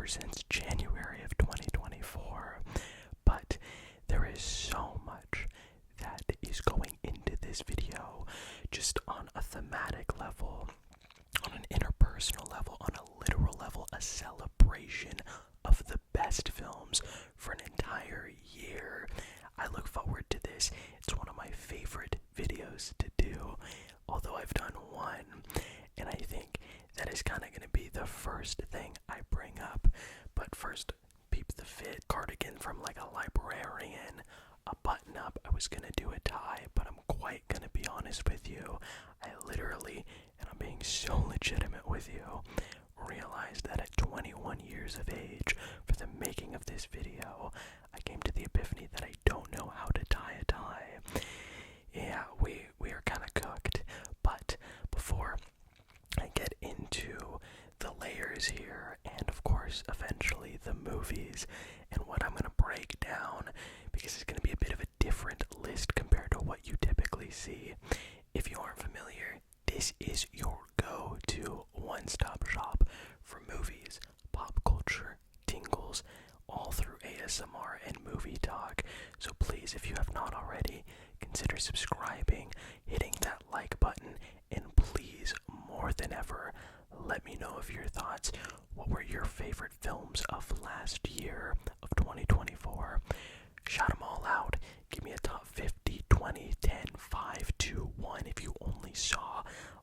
ever since January of 2024, but there is so much that is going into this video, just on a thematic level, on an interpersonal level, on a literal level, a celebration of the best films for an entire year. I look forward to this. It's one of my favorite videos to do, although I've done one, and I think that is kind of going to be the first thing I bring up. But first, peep the fit. Cardigan from like a librarian, a button up. I was going to do a tie, but I'm quite going to be honest with you. I literally, and I'm being so legitimate with you, realized that at 21 years of age, for the making of this video, I came to the epiphany that I don't know how to tie a tie. Yeah, we are kind of cooked. But before I get into the layers here, and of course eventually the movies and what I'm going to break down, because it's going to be a bit of a different list compared to what you typically see. If you aren't familiar, this is your go-to one-stop shop for movies, pop culture, tingles, all through ASMR and movie talk. So please, if you have not already, consider subscribing, hitting that like button, and please, more than ever, let me know of your thoughts. What were your favorite films of last year, of 2024? Shout them all out. Give me a top 50, 20, 10, 5, 2, 1. If you only saw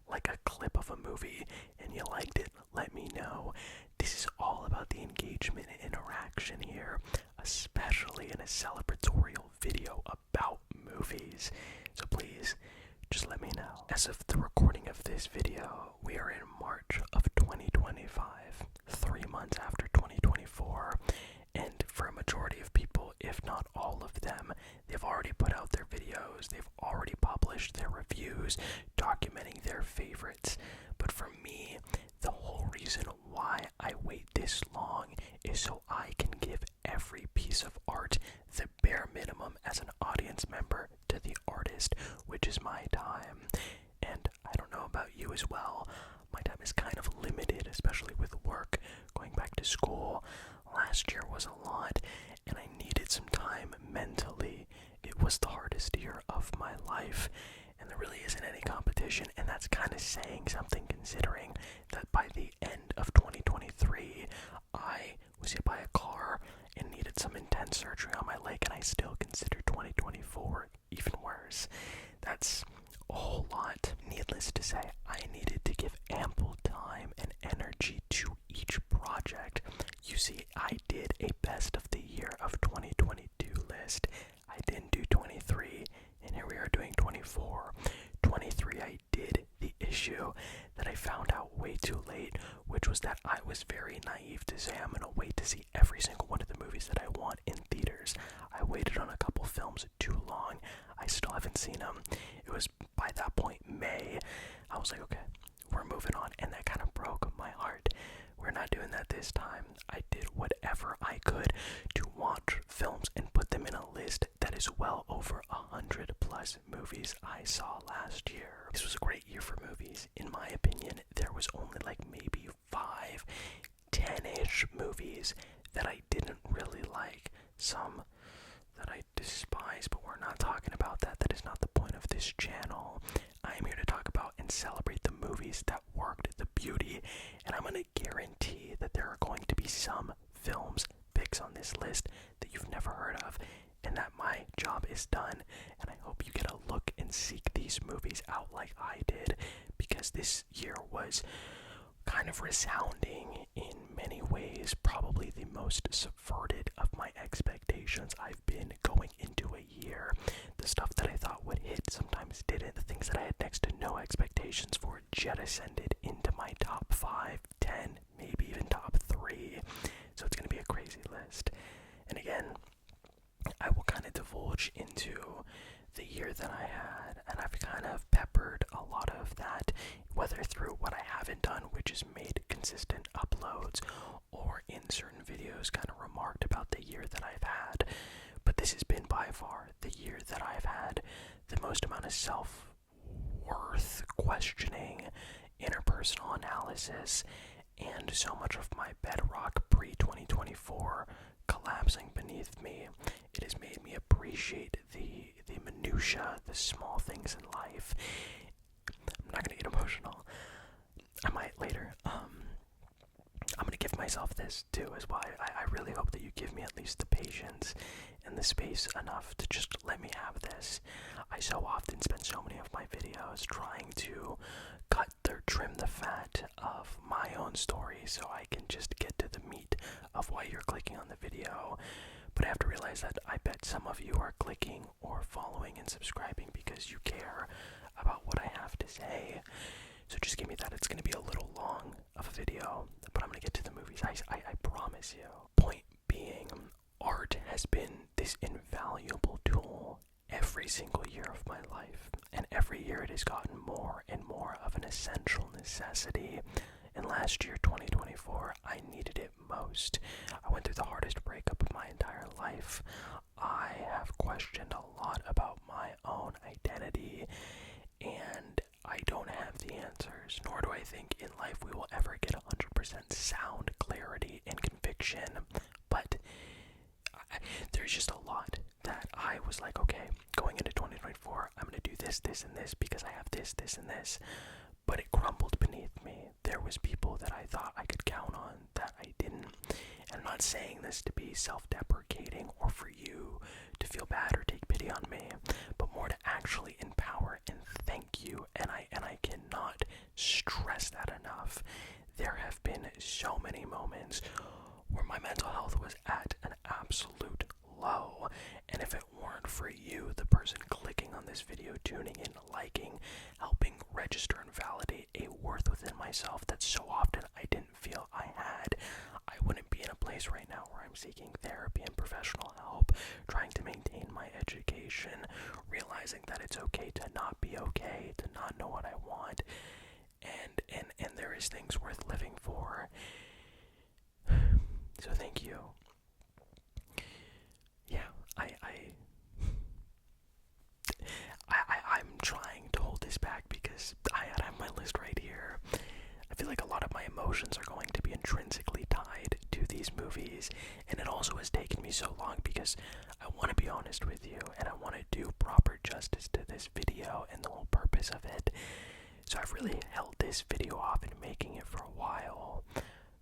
like a clip of a movie and you liked it, let me know. This is all about the engagement and interaction here, especially in a celebratorial video about movies. So please, just let me know. As of the recording of this video, we are in March of 2025, 3 months after 2024, and for a majority of people, if not all of them, they've already put out their videos, they've already published their reviews, documenting their favorites. But for me, the whole reason why I wait this long is so I can give every piece of art the bare minimum as an audience member to the artist, which is my time. And I don't know about you as well, my time is kind of limited, especially with work, going back to school. Last year was a lot, and I needed some time mentally. It was the hardest year of my life, and there really isn't any competition, and that's kind of saying something, considering that by the end of 2023, I was hit by a car and needed some intense surgery on my leg, and I still consider 2024 even worse. That's a whole lot. Needless to say, I needed to give ample time and energy to each project. You see, I did a best of the year of 2022 list. I didn't do 23, and here we are doing 24. 23, I did the issue that I found out way too late, which was that I was very naive to say I'm gonna wait to see every single one of the movies that I want in theaters. I waited on a couple films too long. I still haven't seen them. It was by that point May. I was like, okay, we're moving on, and that kind of broke my heart. We're not doing that this time. I did whatever I could to watch films and put them in a list that is well over 100 plus movies I saw last year. This was a great year for movies. In my opinion, there was only like maybe 5, 10-ish movies that I didn't really like. Some that I despise, but we're not talking about that. That is not the point of this channel. I am here to talk about and celebrate the movies that worked, the beauty, and I'm going to guarantee that there are going to be some films, picks on this list that you've never heard of, and that my job is done, and I hope you get a look and seek these movies out like I did, because this year was kind of resounding in many ways, probably the most subverted of my expectations I've been going into a year. The stuff that I thought would hit sometimes didn't. The things that I had next to no expectations for jettisoned into my top 5, 10, maybe even top 3. So it's going to be a crazy list. And again, I will kind of divulge into the year that I had, and I've kind of peppered a lot of that, whether through what I haven't done, which is made consistent uploads, or in certain videos kind of remarked about the year that I've had. But this has been by far the year that I've had the most amount of self-worth questioning, interpersonal analysis, and so much of my bedrock pre-20 2024 collapsing beneath me. It has made me appreciate the minutia, the small things in life. I'm not gonna get emotional. I might later. I'm gonna give myself this too, is why I really hope that you give me at least the patience and the space enough to just let me have this. I so often spend so many of my videos trying to cut or trim the fat of my own story so I can just get to the meat of why you're clicking on the video. But I have to realize that I bet some of you are clicking or following and subscribing because you care about what I have to say. So just give me that. It's going to be a little long of a video, but I'm going to get to the movies. I promise you. Point being, art has been this invaluable tool every single year of my life. And every year it has gotten more and more of an essential necessity. And last year, 2024, I needed it most. I went through the hardest breakup of my entire life. I have questioned a lot about my own identity, and I don't have the answers, nor do I think in life we will ever get 100% sound clarity and conviction. But there's just a lot that I was like, okay, going into 2024, I'm going to do this, this, and this because I have this, this, and this. But it crumbled beneath me. There was people that I thought I could count on that I didn't. And I'm not saying this to be self-deprecating or for you to feel bad or take pity on me, but more to actually empower and thank you. And I cannot stress that enough. There have been so many moments where my mental health was at an absolute low, and if it weren't for you, the person clicking on this video, tuning in, liking, helping register and validate a worth within myself that so often I didn't feel I had, I wouldn't be in a place right now where I'm seeking therapy and professional help, trying to maintain my education, realizing that it's okay to not be okay, to not know what I want, and there is things worth living for. So thank you. Yeah, I'm trying to hold this back because I have my list right here. I feel like a lot of my emotions are going to be intrinsically tied to these movies, and it also has taken me so long because I want to be honest with you, and I want to do proper justice to this video and the whole purpose of it. So I've really held this video off and making it for a while,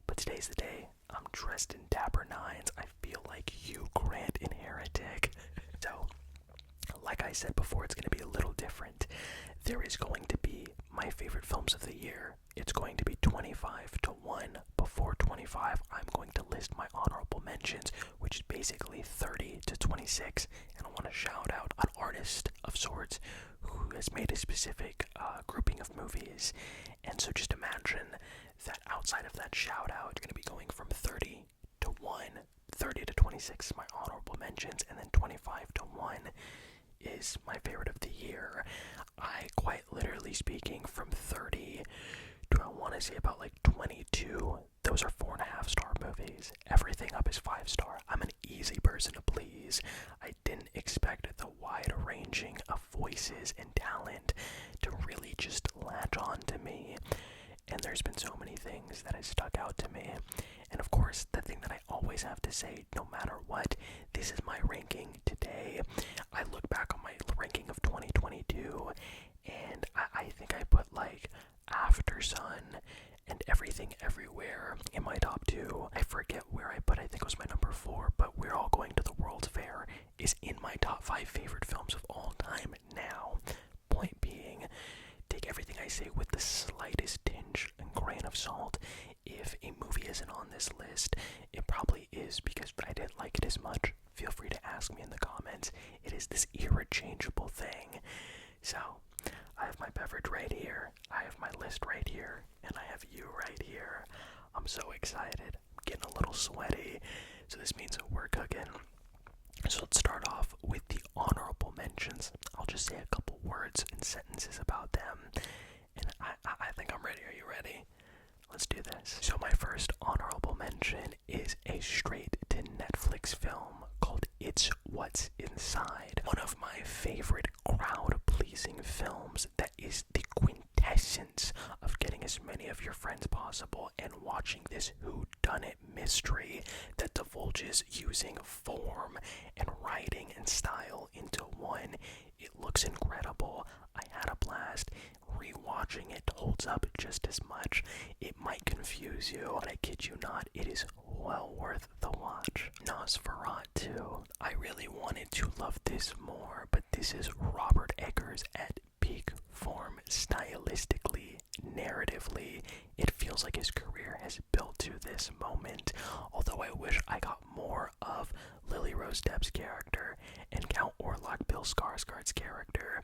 but today's the day. I'm dressed in dapper nines. I feel like Hugh Grant in Heretic. So, like I said before, it's going to be a little different. There is going to be my favorite films of the year. It's going to be 25 to 1. Before 25, I'm going to list my honorable mentions, which is basically 30 to 26. And I want to shout out an artist of sorts who has made a specific grouping of movies. And so just imagine that outside of that shout out, you're going to be going from 30 to 1. 30 to 26 is my honorable mentions, and then 25 to 1 is my favorite of the year. I, quite literally speaking, from 30 to, I want to say, about like 22, those are 4.5 star movies. Everything up is 5 star. I'm an easy person to please. I didn't expect the wide ranging of voices and talent to really just latch on to me. And there's been so many things that have stuck out to me. And of course, the thing that I always have to say, no matter what, this is my ranking today. I look back on my ranking of 2022, and I think I put like After Sun and Everything Everywhere in my top 2. I forget where I put, I think it was my number 4, but We're All Going to the World's Fair is in my top 5 favorite films of all time now. Point being, take everything I say with the slightest tinge and grain of salt. If a movie isn't on this list, it probably is because I didn't like it as much. Feel free to ask me in the comments. It is this irrechangeable thing. So, I have my beverage right here, I have my list right here, and I have you right here. I'm so excited. I'm getting a little sweaty, so this means that we're cooking. So let's start off with the honorable mentions. I'll just say a couple words and sentences about them, and I think I'm ready. Are you ready? Let's do this. So my first honorable mention is a straight-to-Netflix film called It's What's Inside. One of my favorite crowd-pleasing films that is the quintessence of getting as many of your friends possible and watching this this whodunit mystery that divulges using form and writing and style into one. It looks incredible. I had a blast. Rewatching it holds up just as much. It might confuse you, but I kid you not, it is well worth the watch. Nosferatu. I really wanted to love this more, but this is Robert Eggers at peak form stylistically, narratively. It feels like his career has built to this moment, although I wish I got more of Lily Rose Depp's character and Count Orlok Bill Skarsgård's character.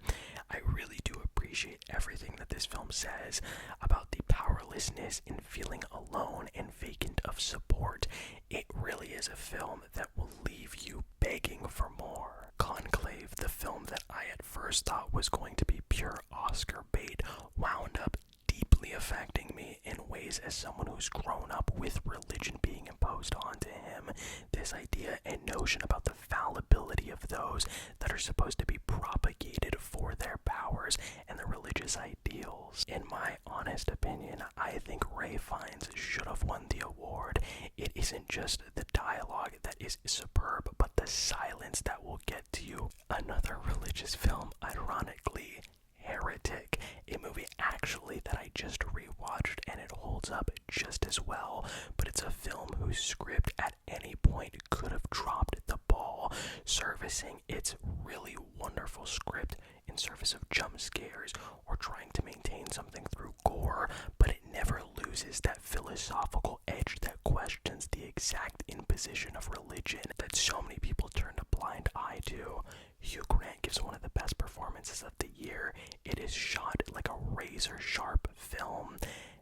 I really do appreciate everything that this film says about the powerlessness in feeling alone and vacant of support. It really is a film that will leave you begging for more. Conclave, the film that I at first thought was going to be pure Oscar bait, wound up deeply affecting me in ways as someone who's grown up with religion being imposed onto him. This idea and notion about the fallibility of those that are supposed to be propagated for their powers and the religious ideals. In my honest opinion, I think Ralph Fiennes should have won the award. It isn't just the dialogue that is superb, but the silence that will get to you. Another religious film, ironically, Heretic, a movie actually that I just rewatched and it holds up just as well, but it's a film whose script at any point could have dropped the ball, servicing its really wonderful script in service of jump scares or trying to maintain something through gore, but it never loses that philosophical edge that questions the exact imposition of religion that so many people turn a blind eye to. Hugh Grant gives one of the best performances of the year. It is shot like a razor-sharp film,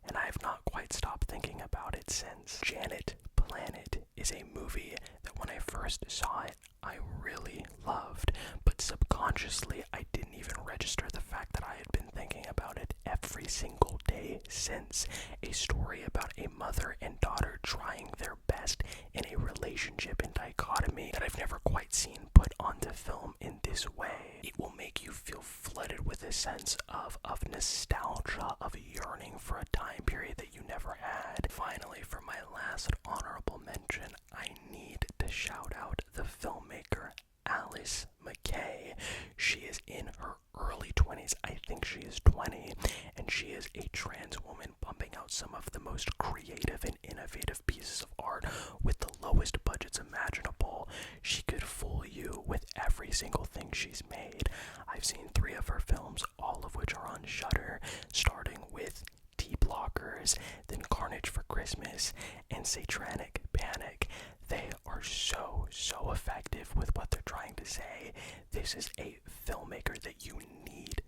and I have not quite stopped thinking about it since. Janet Planet is a movie that when I first saw it, I really loved, but subconsciously I didn't even register the fact that I had been thinking about it every single day since. A story about a mother and daughter trying their best in a relationship and dichotomy that I've never quite seen put onto film in this way. It will make you feel flooded with a sense of nostalgia, of yearning for a time period that you never had. Finally, for my last honorable mention, I need to shout out the filmmaker Alice McKay. She is in her early 20s, I think she is 20, and she is a trans woman pumping out some of the most creative and innovative pieces of art with the lowest budgets imaginable. She could fool you with every single thing she's made. I've seen 3 of her films, all of which are on Shudder, starting with T-Blockers, then Carnage for Christmas, and Satanic Panic. They are so effective with what they're trying to say. This is a filmmaker that you need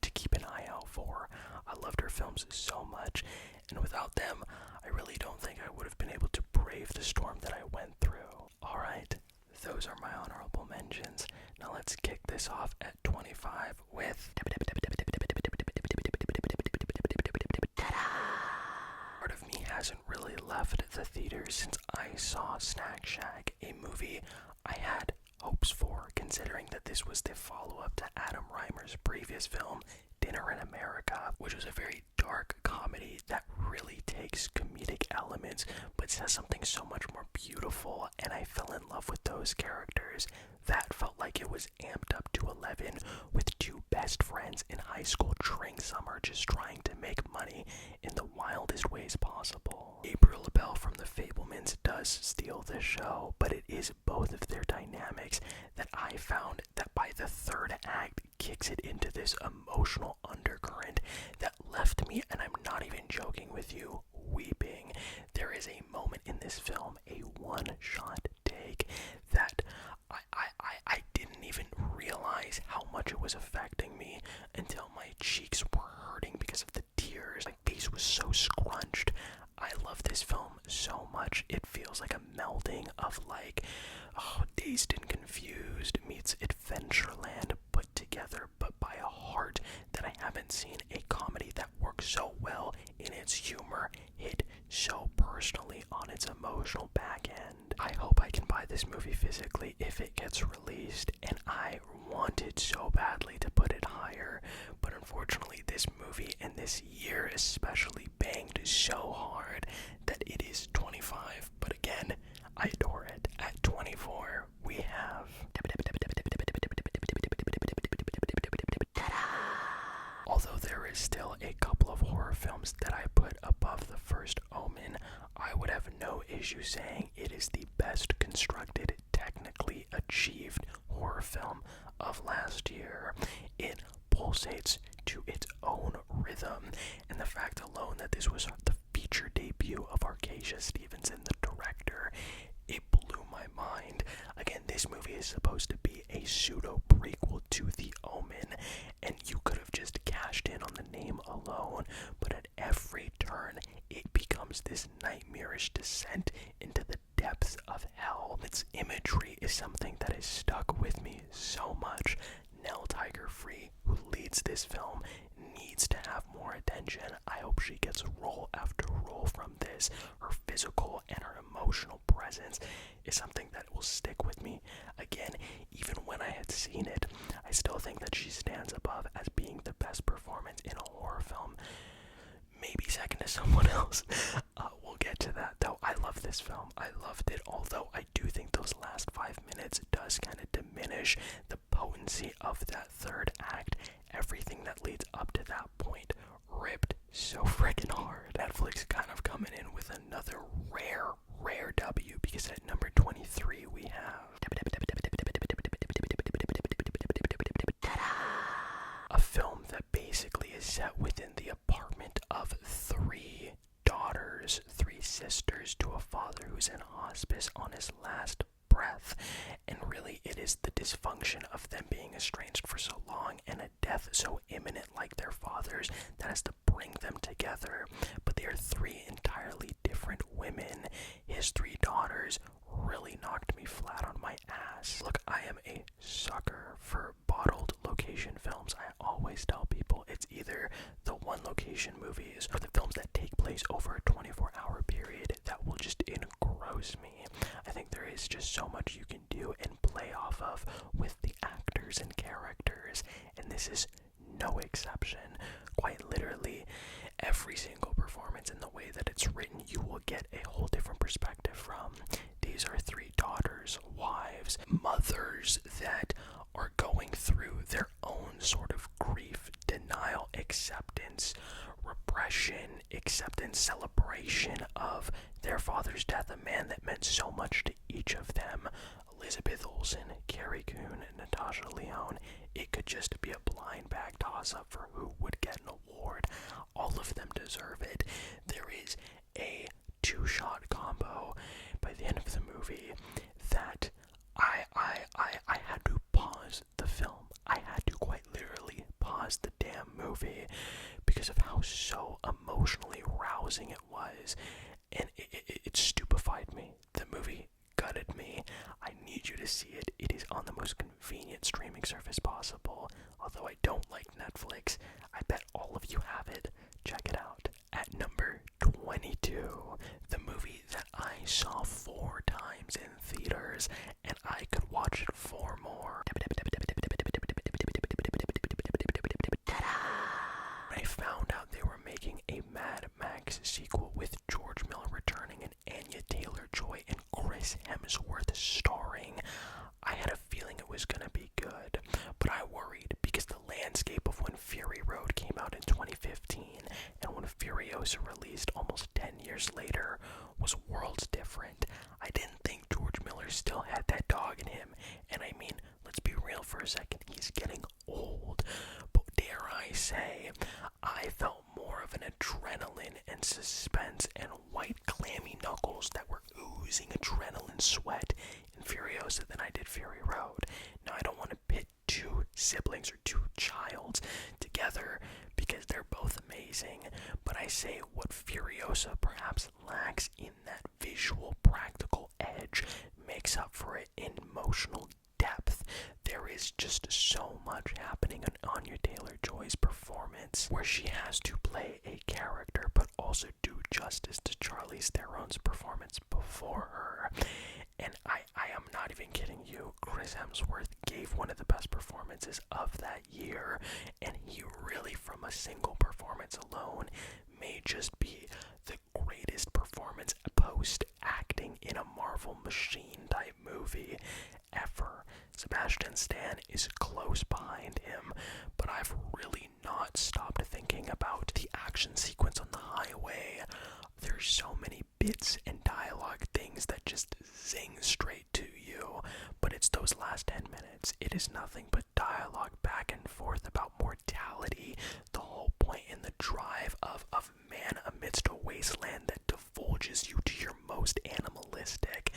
to keep an eye out for. I loved her films so much, and without them, I really don't think I would have been able to brave the storm that I went through. Alright, those are my honorable mentions. Now let's kick this off at 25 with... Part of me hasn't really left the theater since I saw Snack Shack, a movie I had hopes for, considering that this was the follow-up to Adam Reimer's previous film, Dinner in America, which was a very dark comedy that really takes comedic elements but says something so much more beautiful, and I fell in love with those characters. That felt like it was amped up to 11 with 2 best friends in high school during summer just trying to make money in the wildest ways possible. Gabriel LaBelle from The Fabelmans does steal this show, but it is both of their dynamics that I found that by the 3rd act kicks it into this emotional undercurrent that left me, and I'm not even joking with you, weeping. There is a moment in this film, a one-shot take, that I didn't even realize how much it was affecting me until my cheeks were hurting because of the tears. My face was so scrunched. I love this film so much. It feels like a melding of Dazed and Confused meets Adventureland put together, but by a heart that I haven't seen a comedy that works so well in its humor, hit so personally on its its emotional back end. I hope I can buy this movie physically if it gets released, and I wanted so badly to put it higher, but unfortunately this movie and this year especially banged so hard that it is 25. But again, I adore it. At 24, we have... Although there is still a couple of horror films that I put above The First Omen, I would have no issue saying it is the best constructed, technically achieved horror film of last year. It pulsates to its own rhythm, and the fact alone that this was the feature debut of Arcasia Stevenson, the director, it blew my mind. Again, this movie is supposed to be a pseudo prequel to The Omen, and you could have just cashed in on the name alone, but at every turn it becomes this nightmarish descent into the depths of hell. Its imagery is something that has stuck with me so much. Nell Tiger-Free, who leads this film, needs to have more attention. I hope she gets role after role from this. Her physical and her emotional presence is something that will stick with me. Again, even when I had seen it, I still think that she stands above as being the best performance in a horror film. Maybe second to someone else. We'll get to that, though. I love this film. I loved it, although I do think those last 5 minutes does kind of diminish the potency of that third act. Everything that leads up to that point ripped so freaking hard. Netflix kind of coming in with another rare W, because at number 23 we have a film that basically is set within the apartment of three daughters, three sisters to a father who's in hospice on his last breath, and really it is the dysfunction of them being estranged for so long and a death so imminent like their father's that has to bring them together. But they are three entirely different women. His three daughters really knocked me flat on my ass. Look, I am a sucker for bottled location films. I always tell people it's either the one location movies or the films that take place over a 24-hour period that will just engross me. I think there is just so much you can do and play off of with the actors and characters, and this is no exception. Quite literally, every single performance in the way that it's written, you will get a whole different perspective from. These are three daughters, wives, mothers that are going through their own sort of grief, denial, acceptance, repression, acceptance, celebration of their father's death, a man that meant so much to each of them. Elizabeth Olsen, Carrie Coon, and Natasha Lyonne. It could just be a blind bag toss-up for who would get an award. All of them deserve it. There is a two-shot combo by the end of the movie that I had to pause the film. I had to quite literally pause the damn movie because of how so emotionally rousing it was, and it stupefied me. The movie gutted me. I need you to see it. It is on the most convenient streaming service possible. Although I don't like Netflix, I bet all of you have it. Check it out. At number 22, the movie that I saw 4 times in theaters, and I could watch it 4 more. I found out they were making a Mad Max sequel with George Miller returning and Anya Taylor-Joy and Chris Hemsworth starring. I had a feeling it was gonna be good, but I worried because the landscape of when Fury Road came out in 2015 and when Furiosa released almost 10 years later was worlds different. I didn't think George Miller still had that dog in him, and I mean, let's be real for a second, he's getting old, but dare I say, I felt more of an adrenaline and suspense and white clammy knuckles that were oozing adrenaline sweat in Furiosa than I did Fury Road. Now, I don't want to pit 2 siblings or 2 childs together because they're both amazing, but I say what Furiosa perhaps lacks in that visual practical edge makes up for it in emotional depth. There is just so much happening in Anya Taylor-Joy's performance where she has to play a character but also do justice to Charlie Charlize Theron's performance before her. And I am not even kidding you. Chris Hemsworth gave one of the best performances of that year, and he really, from a single performance alone, may just be the greatest performance post-acting in a Marvel machine-type movie ever. Sebastian Stan is close behind him, but I've really not stopped thinking about the action sequence on the highway. There's so many bits and dialogue things that just zing straight to you, but it's those last 10 minutes. It is nothing but dialogue back and forth about mortality, the whole point in the drive of man amidst a wasteland that divulges you to your most animalistic.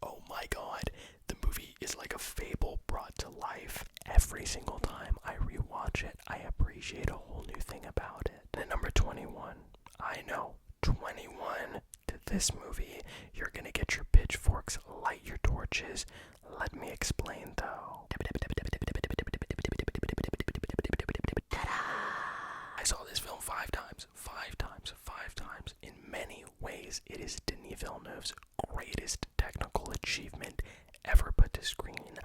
Oh my god, the movie is like a fable brought to life. Every single time I rewatch it, I appreciate a whole new thing about it. And number 21, I know, 21 to this movie. You're gonna get your pitchforks, light your torches. Let me explain though. I saw this film five times. In many ways, it is Denis Villeneuve's greatest technical achievement ever put to screen.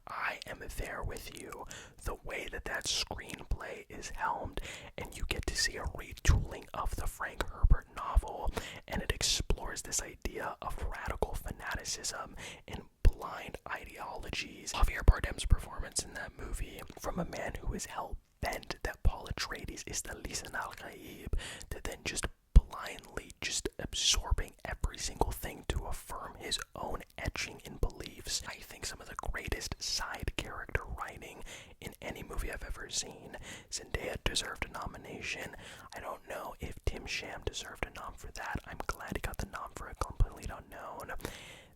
I am there with you. The way that screenplay is helmed, and you get to see a retooling of the Frank Herbert novel, and it explores this idea of radical fanaticism and blind ideologies. Javier Bardem's performance in that movie, from a man who is hell-bent that Paul Atreides is the Lisan al-Gaib, to then just blindly just absorbing every single thing to affirm his own etching and beliefs. I think some of the greatest side character writing in any movie I've ever seen. Zendaya deserved a nomination. I don't know if Tim Sham deserved a nom for that. I'm glad he got the nom for A Complete Unknown.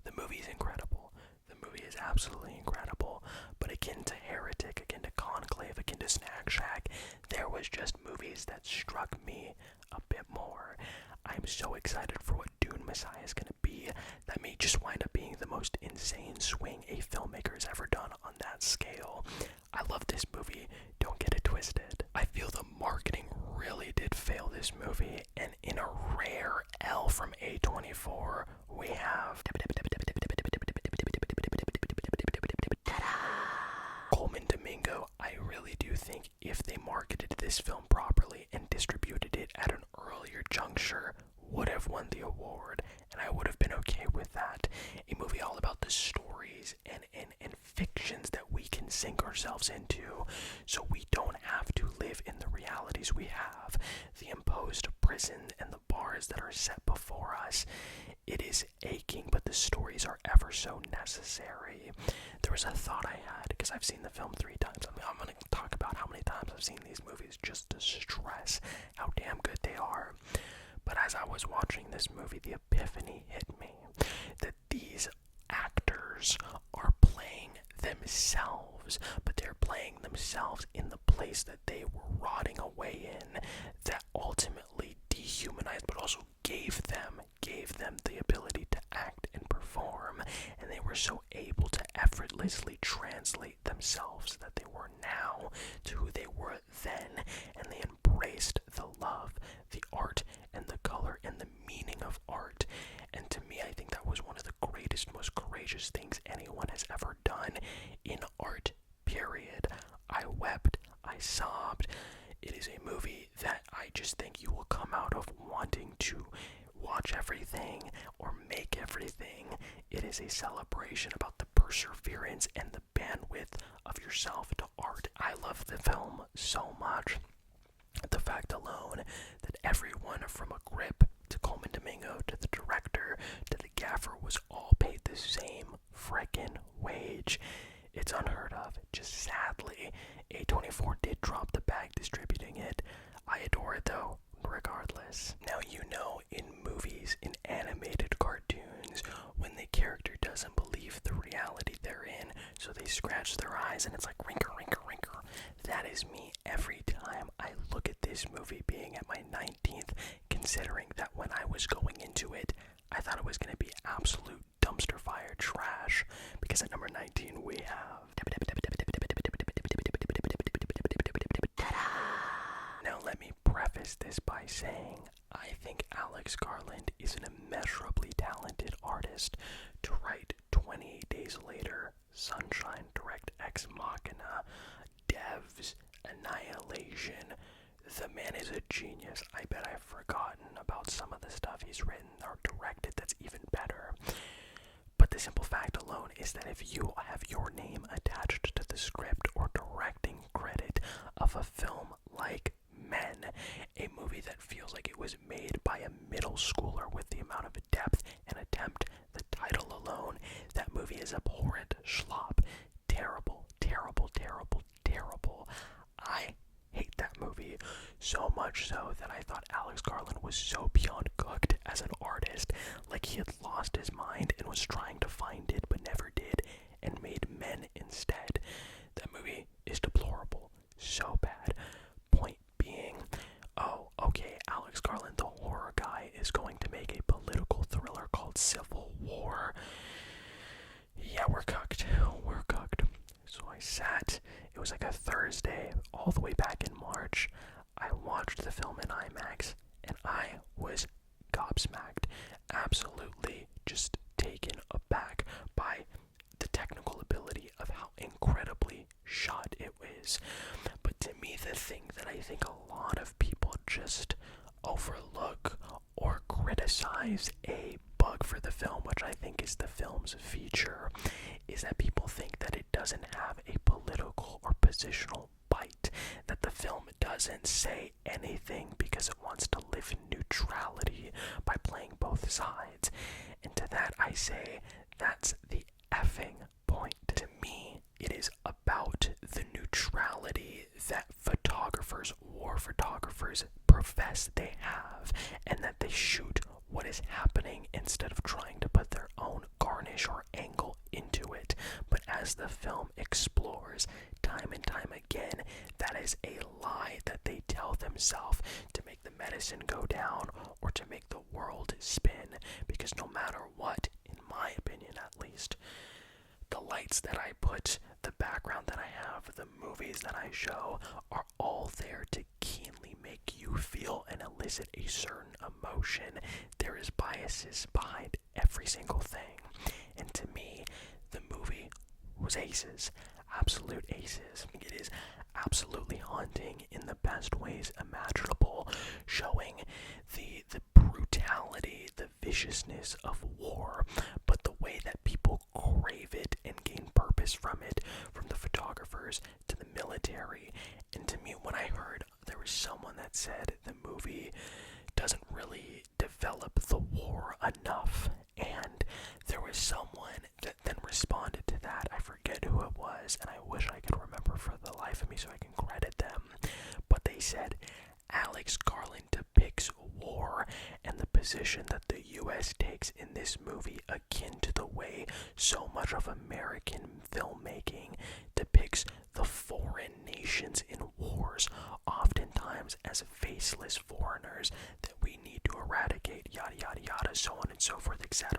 The movie is incredible. The movie is absolutely incredible. But akin to Heretic, akin to Conclave, akin to Snack Shack, there was just movies that struck me a bit more. I'm so excited for what Dune Messiah is going to be. That may just wind up being the most insane swing a filmmaker has ever done on that scale. I love this movie. Don't get it twisted. I feel the marketing really did fail this movie, and in a rare L from A24, we have Coleman Domingo. I really do think if they marketed this film properly and distributed it at an earlier juncture, would have won the award, and I would have been okay with that. A movie all about the stories and fictions that we can sink ourselves into, so we don't have to live in the realities we have, the imposed prison and the bars that are set before us. It is aching, but the stories are ever so necessary. There was a thought I had, because I've seen the film 3 times. I'm going to talk about how many times I've seen these movies just to stress how damn good they are. But as I was watching this movie, the epiphany hit me that these actors are playing themselves, but they're playing themselves in the place that they were rotting away in, that ultimately dehumanized but also gave them the ability to act and perform, and they were so able to effortlessly translate themselves that they were now to who they were then, and they embraced the love, the art, and the color, and the meaning of art. And to me, I think that was one of the greatest, most courageous things anyone has ever done in art, period. I wept, I sobbed. It is a movie that I just think you will come out of wanting to watch everything or make everything. It is a celebration about the perseverance and the bandwidth of yourself to art. I love the film so much. The fact alone that everyone from a grip to Coleman Domingo to the director to the gaffer was all paid the same frickin' wage. It's unheard of. Just sadly, A24 did drop the bag distributing it. I adore it though, regardless. Now, you know, in movies, in animated cartoons, when the character doesn't believe the reality they're in, so they scratch their eyes and it's like rinker, rinker, rinker. That is me every time I look at this movie being at my 19th, considering that when I was going into it, I thought it was going to be absolute dumpster fire trash, because at number 19 we have... Now let me preface this by saying I think Alex Garland is an immeasurable the man is a genius. I bet I've forgotten about some of the stuff he's written or directed that's even better. But the simple fact alone is that if you have your name attached to the script or directing credit of a film like Men, a movie that feels like it was made by a middle schooler with the amount of depth and attempt, the title alone, that movie is abhorrent schlop. Terrible, terrible, terrible, terrible. I hate that movie so much so that I thought Alex Garland was so beyond cooked as an artist, like he had lost his mind and was trying to find it but never did, and made Men instead. That movie is deplorable, so bad. Point being, oh, okay, Alex Garland, the horror guy, is going to make a political thriller called Civil War. Yeah, we're cooked. We're cooked. So I sat, it was like a Thursday, all the way back in March. I watched the film in IMAX, and I was gobsmacked. Absolutely just taken aback by the technical ability of how incredibly shot it was. But to me, the thing that I think a lot of people just overlook or criticize a bug for the film, which I think is the film's feature, is that people think that it doesn't have a political or positional bite, that the film doesn't say anything because it wants to live in neutrality by playing both sides. And to that I say, that's the effing point. To me, it is about the neutrality that war photographers profess they have, and that they shoot what is happening instead of trying to put their own garnish or angle into it. But as the film explores time and time again, that is a lie that they tell themselves to make the medicine go down or to make the world spin, because no matter what, in my opinion at least, the lights that I put, the background that I have, the movies that I show are all there to keenly make you feel and elicit a certain emotion. There is biases behind every single thing. And to me, the movie was aces. Absolute aces. It is absolutely haunting in the best ways imaginable, showing the brutality, the viciousness of war, but the way that people crave it and gain purpose from it, from the photographers to the military. And to me, when I heard there was someone that said the movie doesn't really develop the war enough, and there was someone that then responded to that. I forget who it was, and I wish I could remember for the life of me so I can credit them, but they said Alex Garland depicts war and the position that the U.S. takes in this movie akin to the way so much of American filmmaking depicts the foreign nations in wars, oftentimes as faceless foreigners that we need to eradicate, yada yada yada, so on and so forth, etc.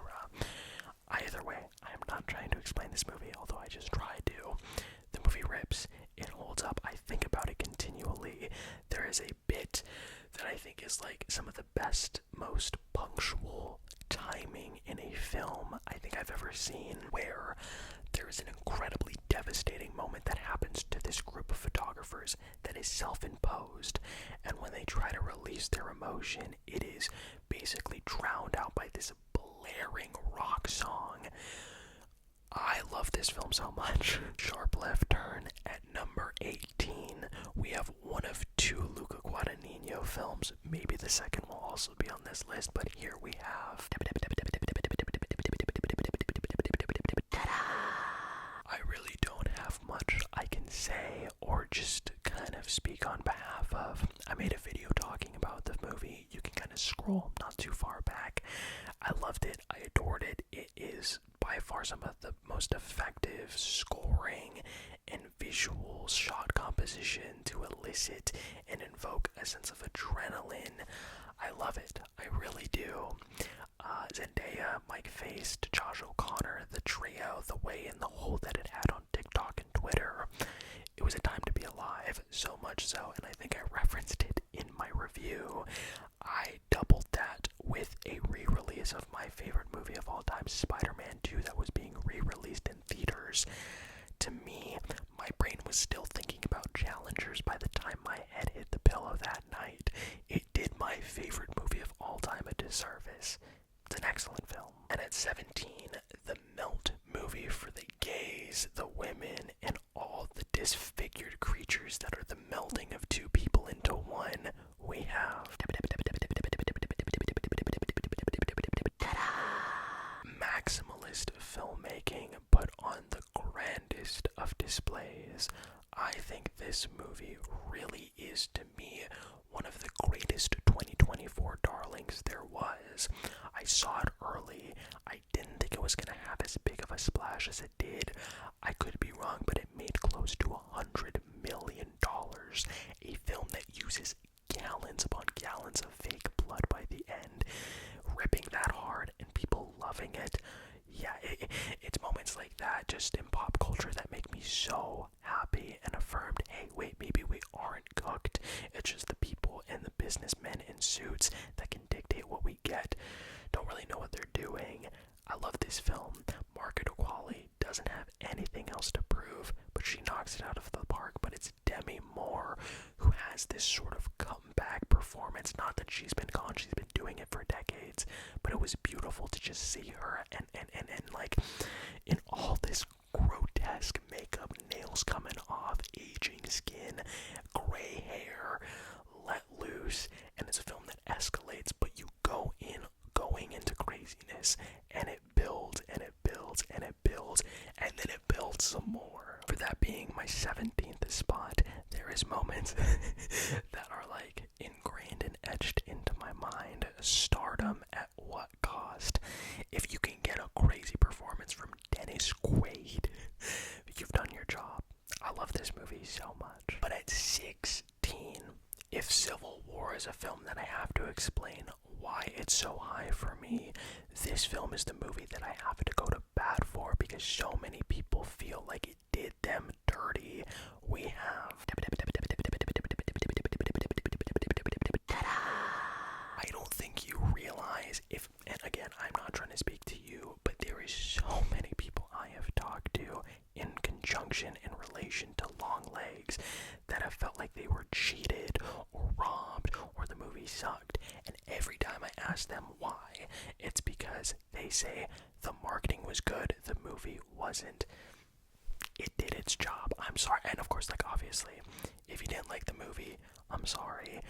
Either way, I am not trying to explain this movie, although I just tried to. The movie rips. It holds up. I think about it continually. There is a bit that I think is like some of the best, most punctual timing in a film I think I've ever seen, where there is an incredibly devastating moment that happens to this group of photographers that is self-imposed, and when they try to release their emotion, it is basically drowned out by this blaring rock song. I love this film so much. Sharp left turn at number 18. We have one of two Luca Guadagnino films. Maybe the second will also be on this list, but here we have... I really don't have much I can say or just kind of speak on behalf of. I made a video talking about the movie. You can kind of scroll not too far back. I loved it. I adored it. It is by far some of the most effective scoring and visual shot composition to elicit and invoke a sense of adrenaline. I love it. I really do. Zendaya, Mike Face, Josh O'Connor, the trio, the way and the hold that it had on TikTok and Twitter. It was a time to be alive, so much so, and I think I referenced it in my review. I doubled that with a re-release of my favorite movie of all time, Spider-Man 2, that was being re-released in theaters. To me, my brain was still thinking about Challengers by the time my head hit the pillow that film. And at 17, the Melt movie for the gays, the women, and all the disfigured creatures that are the melding of two people into one. We have maximalist filmmaking, but on the grandest of displays. I think this movie really is, to me, one of the greatest 2024 darlings there was. I saw it early. I didn't think it was going to have as big of a splash as it did. I could be wrong, but it made close to $100 million. A film that uses gallons upon gallons of fake blood by the end, ripping that hard and people loving it. Yeah, it's moments like that just in pop culture that make me so happy and affirmed, hey, wait, maybe we aren't cooked. It's just the people and the businessmen in suits that can dictate what we get. Don't really know what they're doing. I love this film. Margaret Qualley doesn't have anything else to prove, but she knocks it out of the park. But it's Demi Moore who has this sort of comeback performance. Not that she's been gone, she's been doing it for decades, but it was beautiful to just see her and like in all this grotesque makeup, nails coming off, aging skin, gray hair, let loose. And it's a film that escalates, but you going into craziness, and it builds and it builds and it builds, and then it builds some more. For that being my 17th spot, there is moments that are like ingrained and etched into my mind. Stardom at what cost? If you can get a crazy performance from Dennis Quaid, you've done your job. I love this movie so much. But at 16, if Civil War is a film that I have to explain why it's so high for me, this film is the movie that I have to go to bat for because so many people feel like it did them dirty. We have I don't think you realize if, and again, I'm not trying to speak to you, but there is so many people I have talked to in conjunction in relation to Long Legs that have felt like they were cheated or robbed or the movie sucked. And every time I ask them why, it's because they say the marketing was good, the movie wasn't. It did its job. I'm sorry. And of course, like, obviously, if you didn't like the movie, I'm sorry.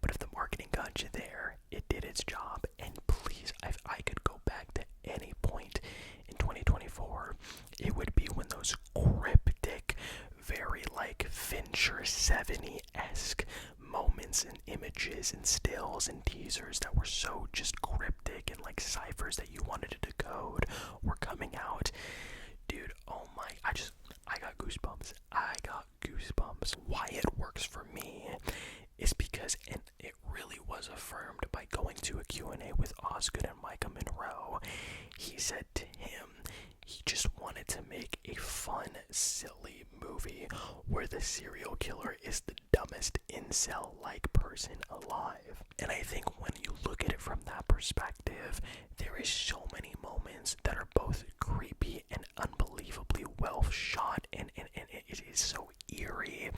But if the marketing got you there, it did its job. And please, if I could go back to any point in 2024, it would be when those cryptic, very like Fincher 70-esque moments and images and stills and teasers that were so just cryptic and like ciphers that you wanted to decode were coming out. Dude, oh my, I got goosebumps. I got goosebumps. Why it works for me is because, and it really was affirmed by going to a Q&A with Osgood and Micah Monroe. He said to him, he just wanted to make a fun, silly movie where the serial killer is the dumbest incel-like person alive. And I think when you look at it from that perspective, there is so many moments that are both creepy and unbelievably well shot, and it is so eerie,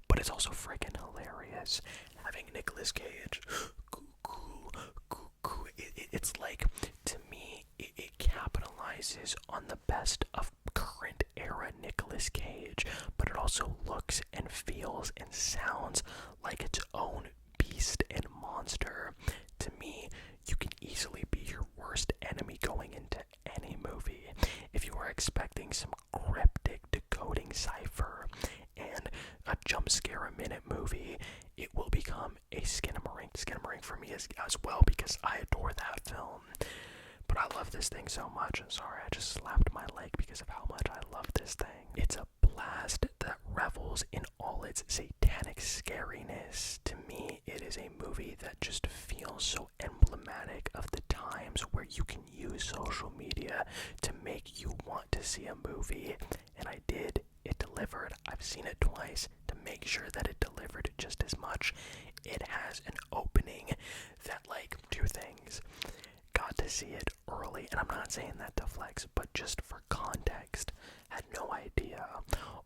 but it's also freaking hilarious. Having Nicolas Cage, it's like, to me, it capitalizes on the best of current era Nicolas Cage, but it also looks and feels and sounds like its own beast and monster. To me, you can easily be your worst enemy going into any movie. If you are expecting some cryptic decoding cipher and a jump scare a minute movie, it will become a Skinamarink for me as well, because I adore that film. But I love this thing so much. Sorry, I just slapped my leg because of how much I love this thing. It's a blast that revels in all its satanic scariness. To me, it is a movie that just feels so emblematic of the times where you can use social media to make you want to see a movie. And I did. It delivered. I've seen it twice to make sure that it delivered just as much. It has an opening that, like, two things. Got to see it early, and I'm not saying that to flex, but just for context, had no idea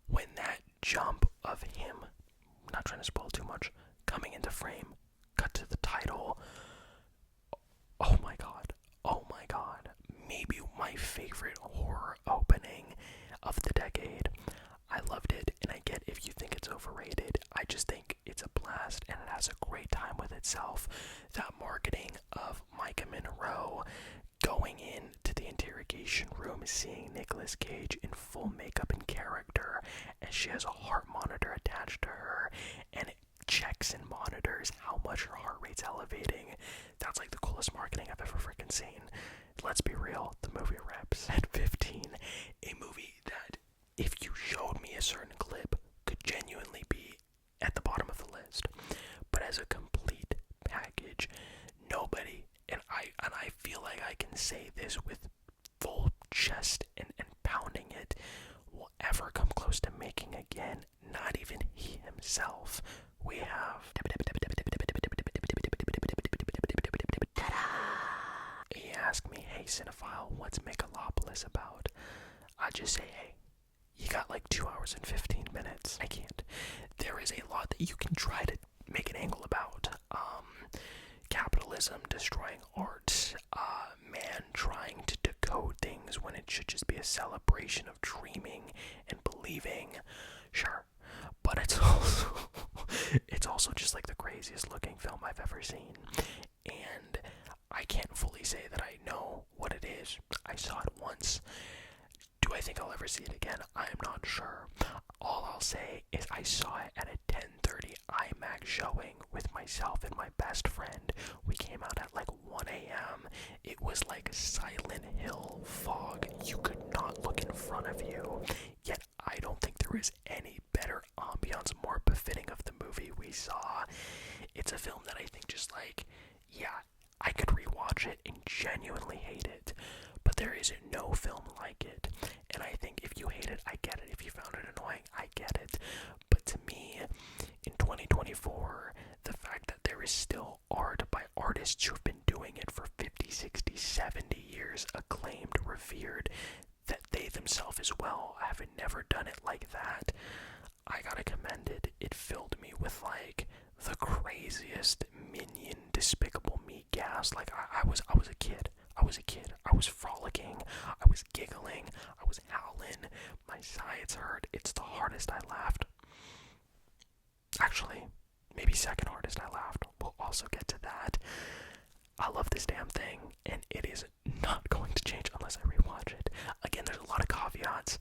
when that jump of him, not trying to spoil too much, coming into frame, cut to the title. Oh my god, interrogation room seeing Nicolas Cage in full makeup and character, and she has a heart monitor attached to her, and it checks and monitors how much her heart rate's elevating. That's like the coolest marketing I've ever freaking seen. Let's be real, the movie rips. At 15, a movie that, if you showed me a certain clip, could genuinely be at the bottom of the list. But as a complete package, nobody, and I feel like I can say this with full chest and pounding it, will ever come close to making again, not even he himself. We have You ask me, hey Cinephile, what's Megalopolis about? I just say, hey, you got like 2 hours and 15 minutes. I can't. There is a lot that you can try to make an angle about. Capitalism destroying art, man trying to decode things when it should just be a celebration of dreaming and believing. Sure. But it's also just like the craziest looking film I've ever seen. And I can't fully say that I know what it is. I saw it once. Do I think I'll ever see it again? I'm not sure. All I'll say is I saw it at a 10:30 IMAX showing with myself and my best friend. We came out at like 1 a.m. It was like Silent Hill fog. You could not look in front of you. Yet I don't think there is any better ambiance more befitting of the movie we saw. It's a film that I think just like, yeah, I could rewatch it and genuinely hate it. But there is no film like it. And I think if you hate it, I get it. If you found it annoying, I get it. But to me, in 2024, the fact that there is still art by artists who've been doing it for 50, 60, 70 years, acclaimed, revered, that they themselves as well have never done it like that, I gotta commend it. It filled me with like the craziest minion Despicable Me gas. Like I was a kid. I was frolicking. I was giggling. I was howling. My sides hurt. It's the hardest I laughed. Actually, maybe second hardest I laughed. We'll also get to that. I love this damn thing, and it is not going to change unless I rewatch it. Again, there's a lot of caveats,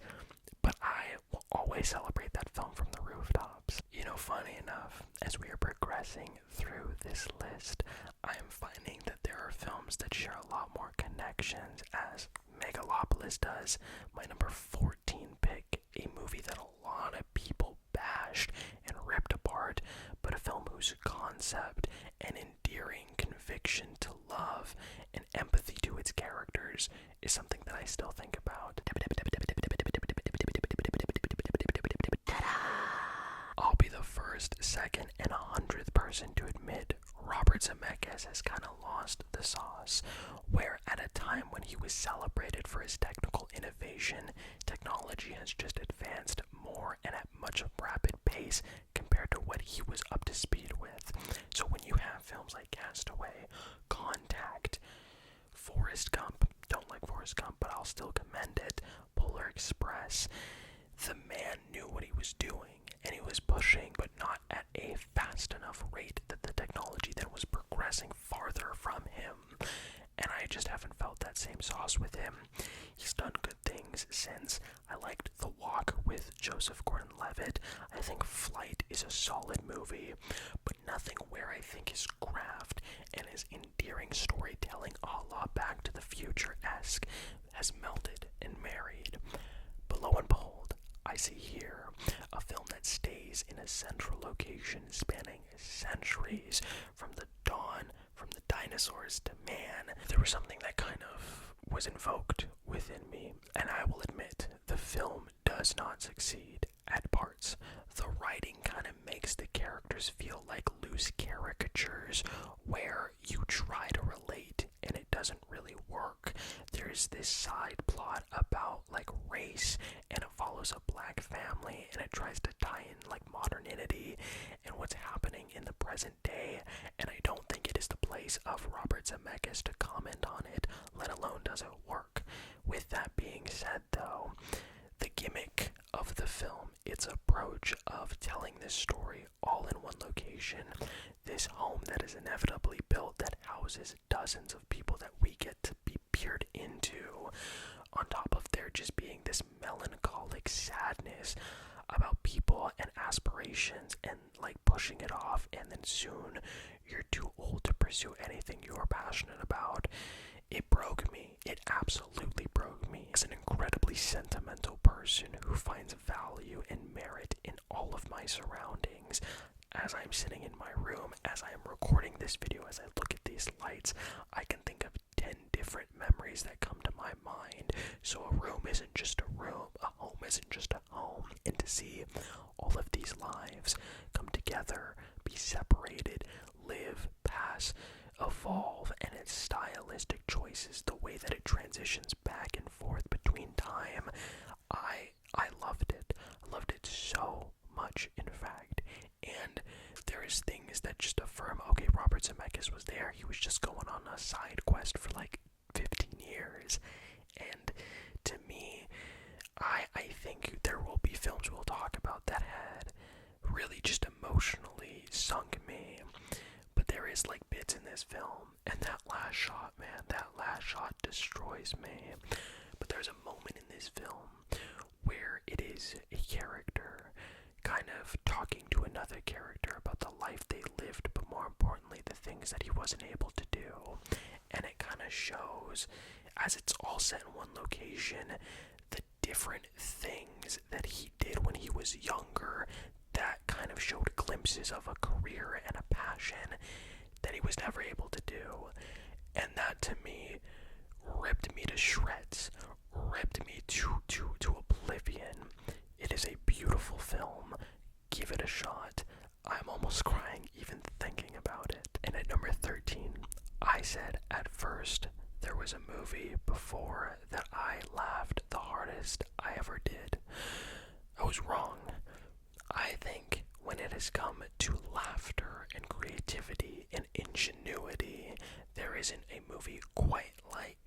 but I will always celebrate that film from the rooftops. You know, funny enough, as we are progressing through this list, I am finding that there are films that share a lot more connections as Megalopolis does. My number 14 pick, a movie that a lot of people bashed and ripped apart, but a film whose concept and endearing conviction to love and empathy to its characters is something that I still think about. I'll be the first, second, and 100th person to admit Robert Zemeckis has kind of lost the sauce, where at a time when he was celebrated for his technical innovation, technology has just advanced more and at much rapid pace compared to what he was up to speed with. So when you have films like Castaway, Contact, Forrest Gump, don't like Forrest Gump, but I'll still commend it, Polar Express, the man knew what he was doing, and he was pushing, but not at a fast enough rate that the technology then was progressing farther from him. And I just haven't felt that same sauce with him. He's done good things since. I liked The Walk with Joseph Gordon-Levitt. I think Flight is a solid movie, but nothing where I think his craft and his endearing storytelling a la Back to the Future-esque has melted and married. But lo and behold, I see here a film that stays in a central location spanning centuries, from the dawn, from the dinosaurs to man. There was something that kind of was invoked within me, and I will admit, the film does not succeed at parts. The writing kind of makes the characters feel like loose caricatures where you try to relate and it doesn't really work. There's this side plot about like race, and it follows a black family, and it tries to tie in like modernity and what's happening in the present day, and I don't think it is the place of Robert Zemeckis to comment on it, let alone does it work. With that being said though, the gimmick of the film, its approach of telling this story all in one location, this home that is inevitably built that houses dozens of people that we get to be peered into, just being this melancholic sadness about people and aspirations and like pushing it off, and then soon you're too old to pursue anything you're passionate about. It broke me. It absolutely broke me. As an incredibly sentimental person who finds value and merit in all of my surroundings, as I'm sitting in my room, as I am recording this video, as I look at these lights, I can think of 10 different memories that come to my mind. So a room isn't just a room, a home isn't just a home. And to see all of these lives come together, be separated, live, pass, evolve, and its stylistic choices, the way that it transitions back and forth between time, I loved it. I loved it so much, in fact. And there is things that just affirm, okay, Robert Zemeckis was there. He was just going on a side quest for like 15 years. And to me, I think there will be films we'll talk about that had really just emotionally sunk me. But there is like bits in this film, and that last shot, man, that last shot destroys me. But there's a moment in this film where it is a character kind of talking to another character about the life they lived, but more importantly, the things that he wasn't able to do. And it kind of shows, as it's all set in one location, the different things that he did when he was younger that kind of showed glimpses of a career and a passion that he was never able to do. And that, to me, ripped me to shreds, ripped me to oblivion. It is a beautiful film. Give it a shot. I'm almost crying even thinking about it. And at number 13, I said at first there was a movie before that I laughed the hardest I ever did. I was wrong. I think when it has come to laughter and creativity and ingenuity, there isn't a movie quite like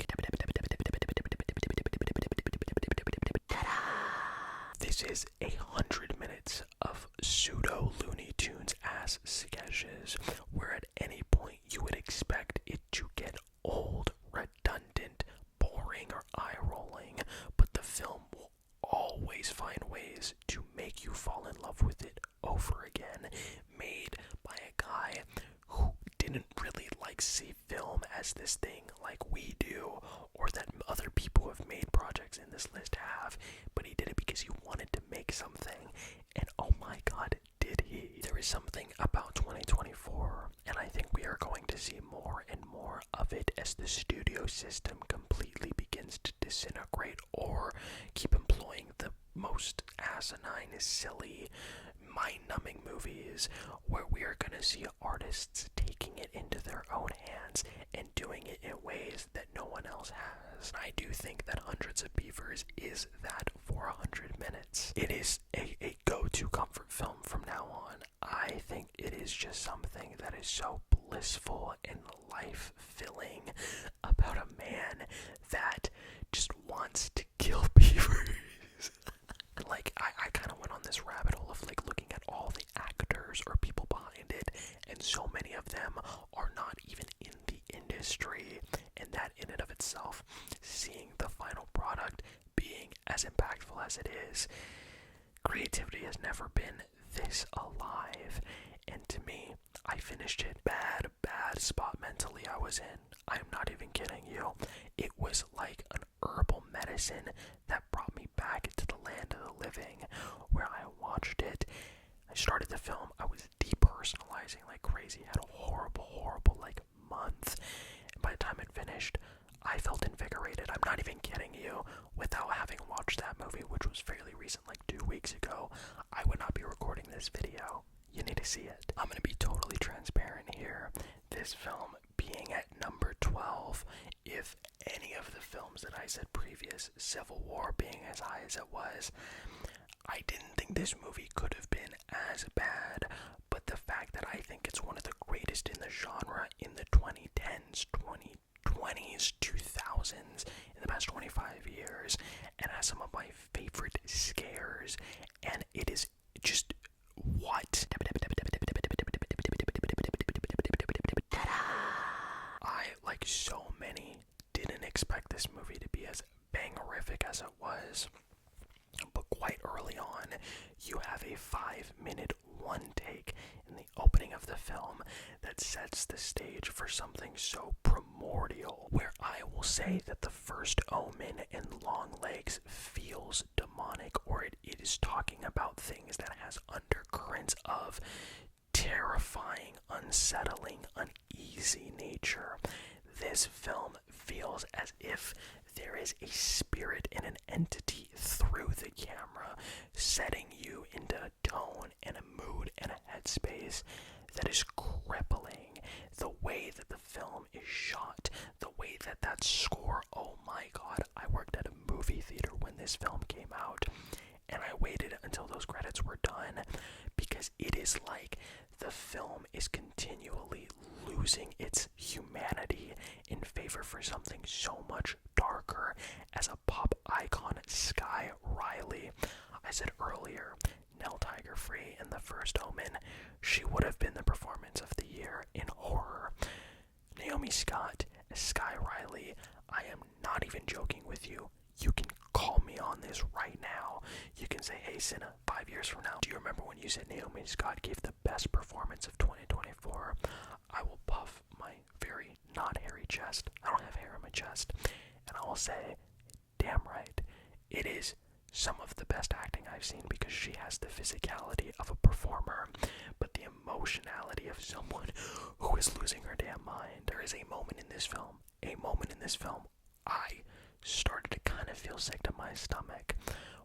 This is 100 minutes of pseudo Looney Tunes ass sketches where at any point you would expect it to get old, redundant, boring, or eye-rolling, but the film will always find ways to make you fall in love with it over again, made by a guy who didn't really like see film as this thing like we do, or that other people who have made projects in this list have, but he did it because he wanted to make something, and oh my god, did he. There is something about 2024, and I think we are going to see more and more of it as the studio system completely begins to disintegrate or keep employing the most asinine, silly, mind-numbing movies where we are going to see artists taking it into their own hands and doing it in ways that no one else has. I do think that Hundreds of Beavers is that for 100 minutes. It is a go-to comfort film from now on. I think it is just something that is so blissful and life-filling about a man that just wants to kill beavers. Like, I kind of went on this rabbit hole of like looking at all the actors or people behind it, and so many of them are not even in the industry, and that in and of itself, seeing the final product being as impactful as it is, creativity has never been this alive. And to me, I finished it bad spot mentally I was in. I'm not even kidding you. It was like an herbal medicine that brought me back into the land of the living, where I watched it. I started the film, I was depersonalizing like crazy, had a horrible like month, and by the time it finished, I felt invigorated. I'm not even kidding you. Without having watched that movie, which was fairly recent, like 2 weeks ago, I would not be recording this video. You need to see it. I'm going to be totally transparent here. This film being at number 12, if any of the films that I said previous, Civil War being as high as it was, I didn't think this movie could have been as bad, but the fact that I think it's one of the greatest in the genre in the 2010s, 2020s, 2000s, in the past 25 years, and has some of my favorite scares, and it is just what? I, like so many, didn't expect this movie to be as bangerific terrific as it was. But quite early on, you have a 5-minute one take in the opening of the film that sets the stage for something so primordial, where I will say that the first omen in Long Legs feels demonic, or it is talking about things that has undercurrents of terrifying, unsettling, uneasy nature. This film feels as if there is a spirit and an entity through the camera, setting you into a tone and a mood and a headspace that is crippling. The way that the film is shot, the way that that score, oh my god, I worked at a movie theater when this film came out, and I waited until those credits were done, because it is like the film is continually losing its humanity in favor for something so much darker as a pop icon, Sky Riley. I said earlier, Nell Tiger-Free in The First Omen, she would have been the performance of the year in horror. Naomi Scott as Sky Riley, I am not even joking with you. You can call me on this right now. You can say, hey, Cinna, 5 years from now, do you remember when you said Naomi Scott gave the best performance of 2024? I will puff my very not hairy chest. I don't have hair on my chest. And I will say, damn right, it is some of the best acting I've seen, because she has the physicality of a performer, but the emotionality of someone who is losing her damn mind. There is a moment in this film, I started to kind of feel sick to my stomach,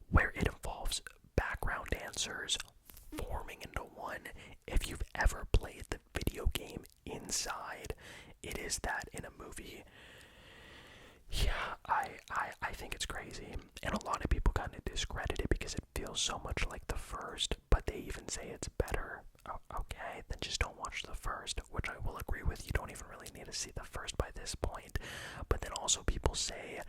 where it involves background dancers forming into one. If you've ever played the video game Inside, it is that in a movie. Yeah, I think it's crazy, and a lot of people kind of discredit it because it feels so much like the first, but they even say it's better. Okay, then just don't watch the first, which I will agree with. You don't even really need to see the first by this point. But then also people say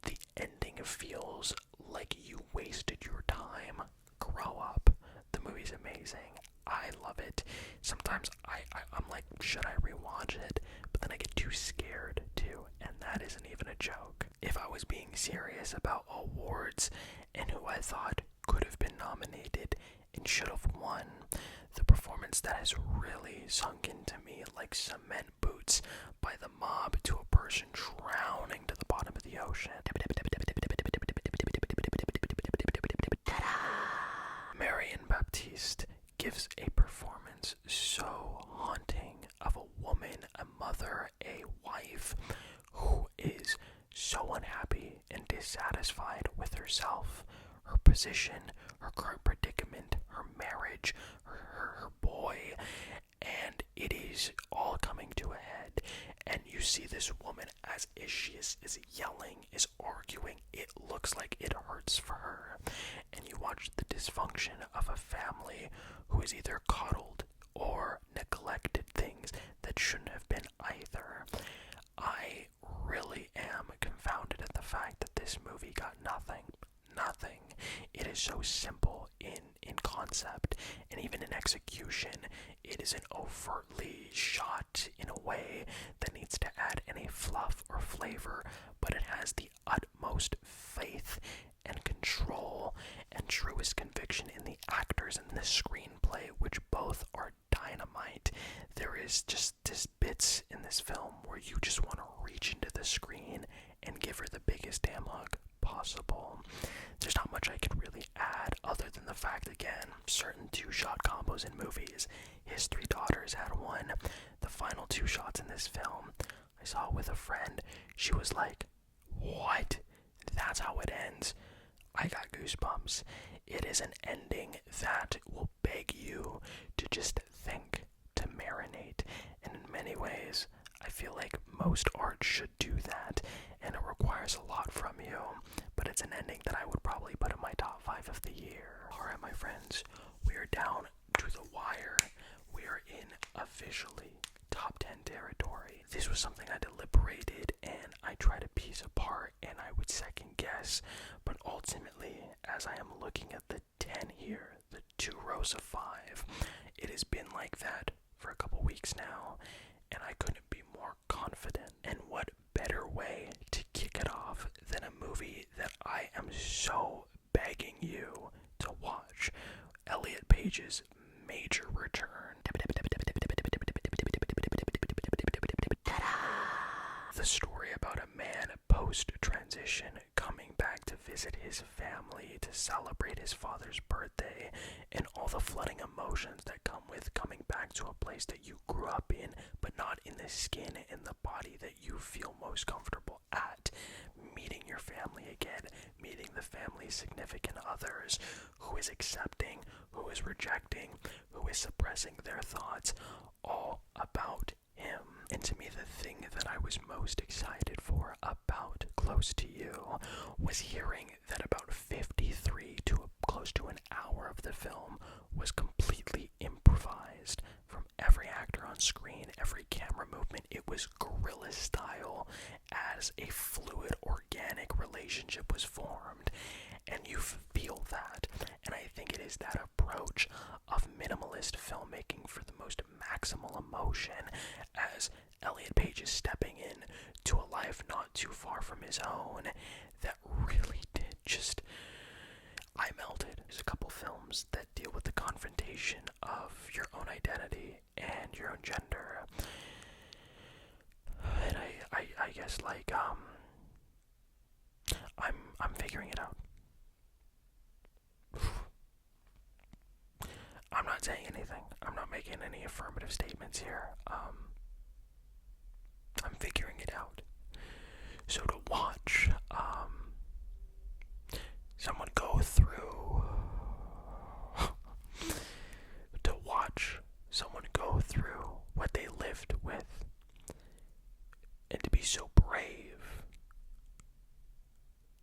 the ending feels like you wasted your time. Grow up. The movie's amazing. I love it. Sometimes I'm like, should I rewatch it? But then I get too scared too, and that isn't even a joke. If I was being serious about awards and who I thought could have been nominated and should have won, the performance that has really sunk into me like cement boots by the mob to a person drowning to the bottom of the ocean. Marion Baptiste gives a performance so haunting of a woman, a mother, a wife who is so unhappy and dissatisfied with herself, her position, her current predicament, her marriage, her boy, and it is all coming to a head. And you see this woman as she is yelling, is arguing. It looks like it hurts for her. And you watch the dysfunction of a family who is either coddled or neglected things that shouldn't have been either. I really am confounded at the fact that this movie got nothing. It is so simple in concept, and even in execution, it isn't overtly shot in a way that needs to add any fluff or flavor, but it has the utmost faith and control and truest conviction in the actors and the screenplay, which both are dynamite. There is just this bits in this film where you just want to reach into the screen and give her the biggest damn hug possible. There's not much I can really add other than the fact, again, certain two-shot combos in movies. His Three Daughters had one. The final two shots in this film, I saw it with a friend. She was like, what? That's how it ends? I got goosebumps. It is an ending that will beg you to just think, to marinate, and in many ways, I feel like most art should do that, and it requires a lot from you, but it's an ending that I would probably put in my top 5 of the year. Alright, my friends, we are down to the wire. We are in officially top 10 territory. This was something I deliberated and I tried to piece apart and I would second guess, but ultimately, as I am looking at the 10 here, the 2 rows of 5, it has been like that for a couple weeks now, and I couldn't be more confident. And what better way to kick it off than a movie that I Page's major return. The story about a man post-transition coming back to visit his family to celebrate his father's birthday, and all the flooding emotions that come with coming back to a place that you grew up in, but not in the skin and the body that you feel most comfortable at. Meeting your family again, meeting the family's significant others, who is accepting, who is rejecting, who is suppressing their thoughts, all about him. And to me, the thing that I was most excited for about Close to You was hearing that about 53 to close to an hour of the film was completely improvised. From every actor on screen, every camera movement, it was guerrilla style as a fluid, organic relationship was formed. And you feel that. And I think it is that approach of minimalist filmmaking for the most maximal emotion, as Elliot Page is stepping in to a life not too far from his own, that really did just... I melted. There's a couple films that deal with the confrontation of your own identity and your own gender. And I guess, like, I'm figuring it out. I'm not saying anything. I'm not making any affirmative statements here. I'm figuring it out. So to watch someone go through what they lived with, and to be so brave,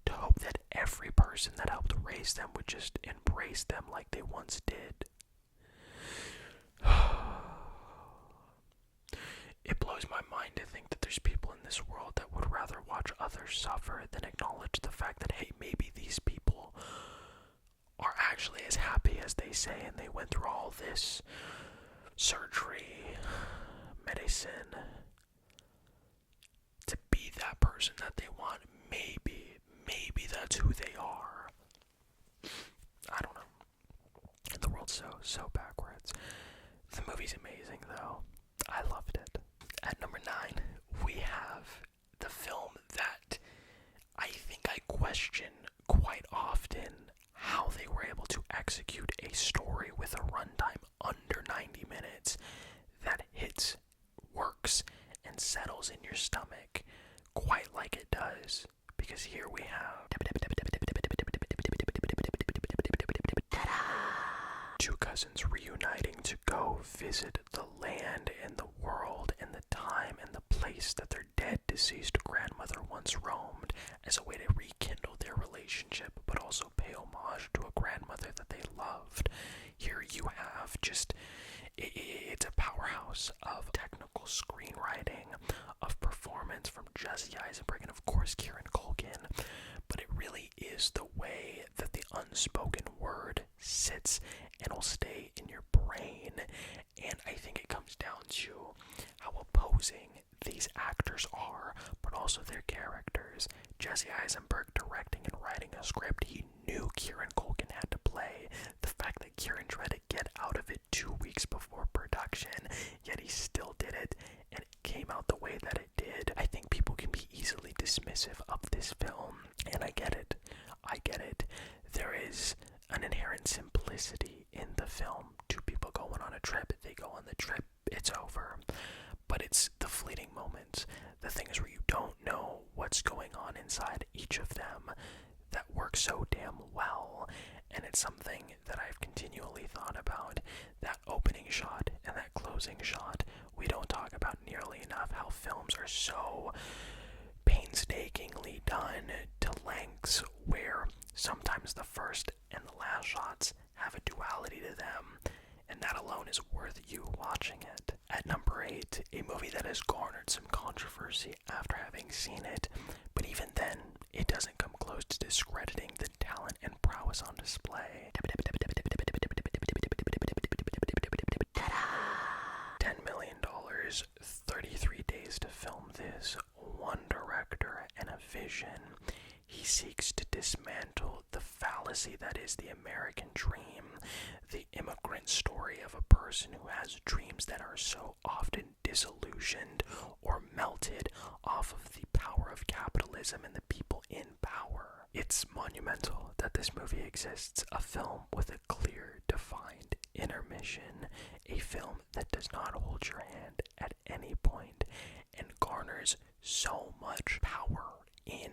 to hope that every person that helped raise them would just embrace them like they once did. It blows my mind to think that there's people in this world that would rather watch others suffer than acknowledge the fact that, hey, maybe these people are actually as happy as they say, and they went through all this surgery, medicine, to be that person that they want. Maybe that's who they are. I don't know. The world's so backwards. The movie's amazing, though. I loved it. At number 9, we have the film that I think I question quite often how they were able to execute a story with a runtime under 90 minutes that hits, works, and settles in your stomach quite like it does. Because here we have two cousins reuniting to go visit the land and the world and the time and the place that their dead, deceased grandmother once roamed, as a way to rekindle their relationship, but also pay homage to a grandmother that they loved. Here you have just, it's a powerhouse of technical screenwriting, of performance from Jesse Eisenberg, and of course Kieran Culkin, but it really is the way that the unspoken word sits and will stay in your brain. And I think it comes down to how opposing these actors are, but also their characters. Jesse Eisenberg directing and writing a script he knew Kieran Culkin had to play. The fact that Kieran tried to get out of it 2 weeks before production, yet he still did it, and it came out the way that it did. I think people can be easily dismissive of this film, and I get it. There is an inherent simplicity in the film. Two people going on a trip, they go on the trip, it's over. But it's the fleeting moments, the things where you don't know what's going on inside each of them, that work so damn well. And it's something that I've continually thought about. That opening shot and that closing shot, we don't talk about nearly enough how films are so painstakingly done to lengths where sometimes the first and the last shots have a duality to them, and that alone is worth you watching it. At number 8, a movie that has garnered some controversy after having seen it, but even then, it doesn't come close to discrediting the talent and prowess on display. $10 million, 33 days to film this, one director and a vision. He seeks to dismantle the fallacy that is the American dream the immigrant story of a person who has dreams that are so often disillusioned or melted off of the power of capitalism and the people in power. It's monumental that this movie exists, a film with a clear, defined intermission, a film that does not hold your hand at any point and garners so much power in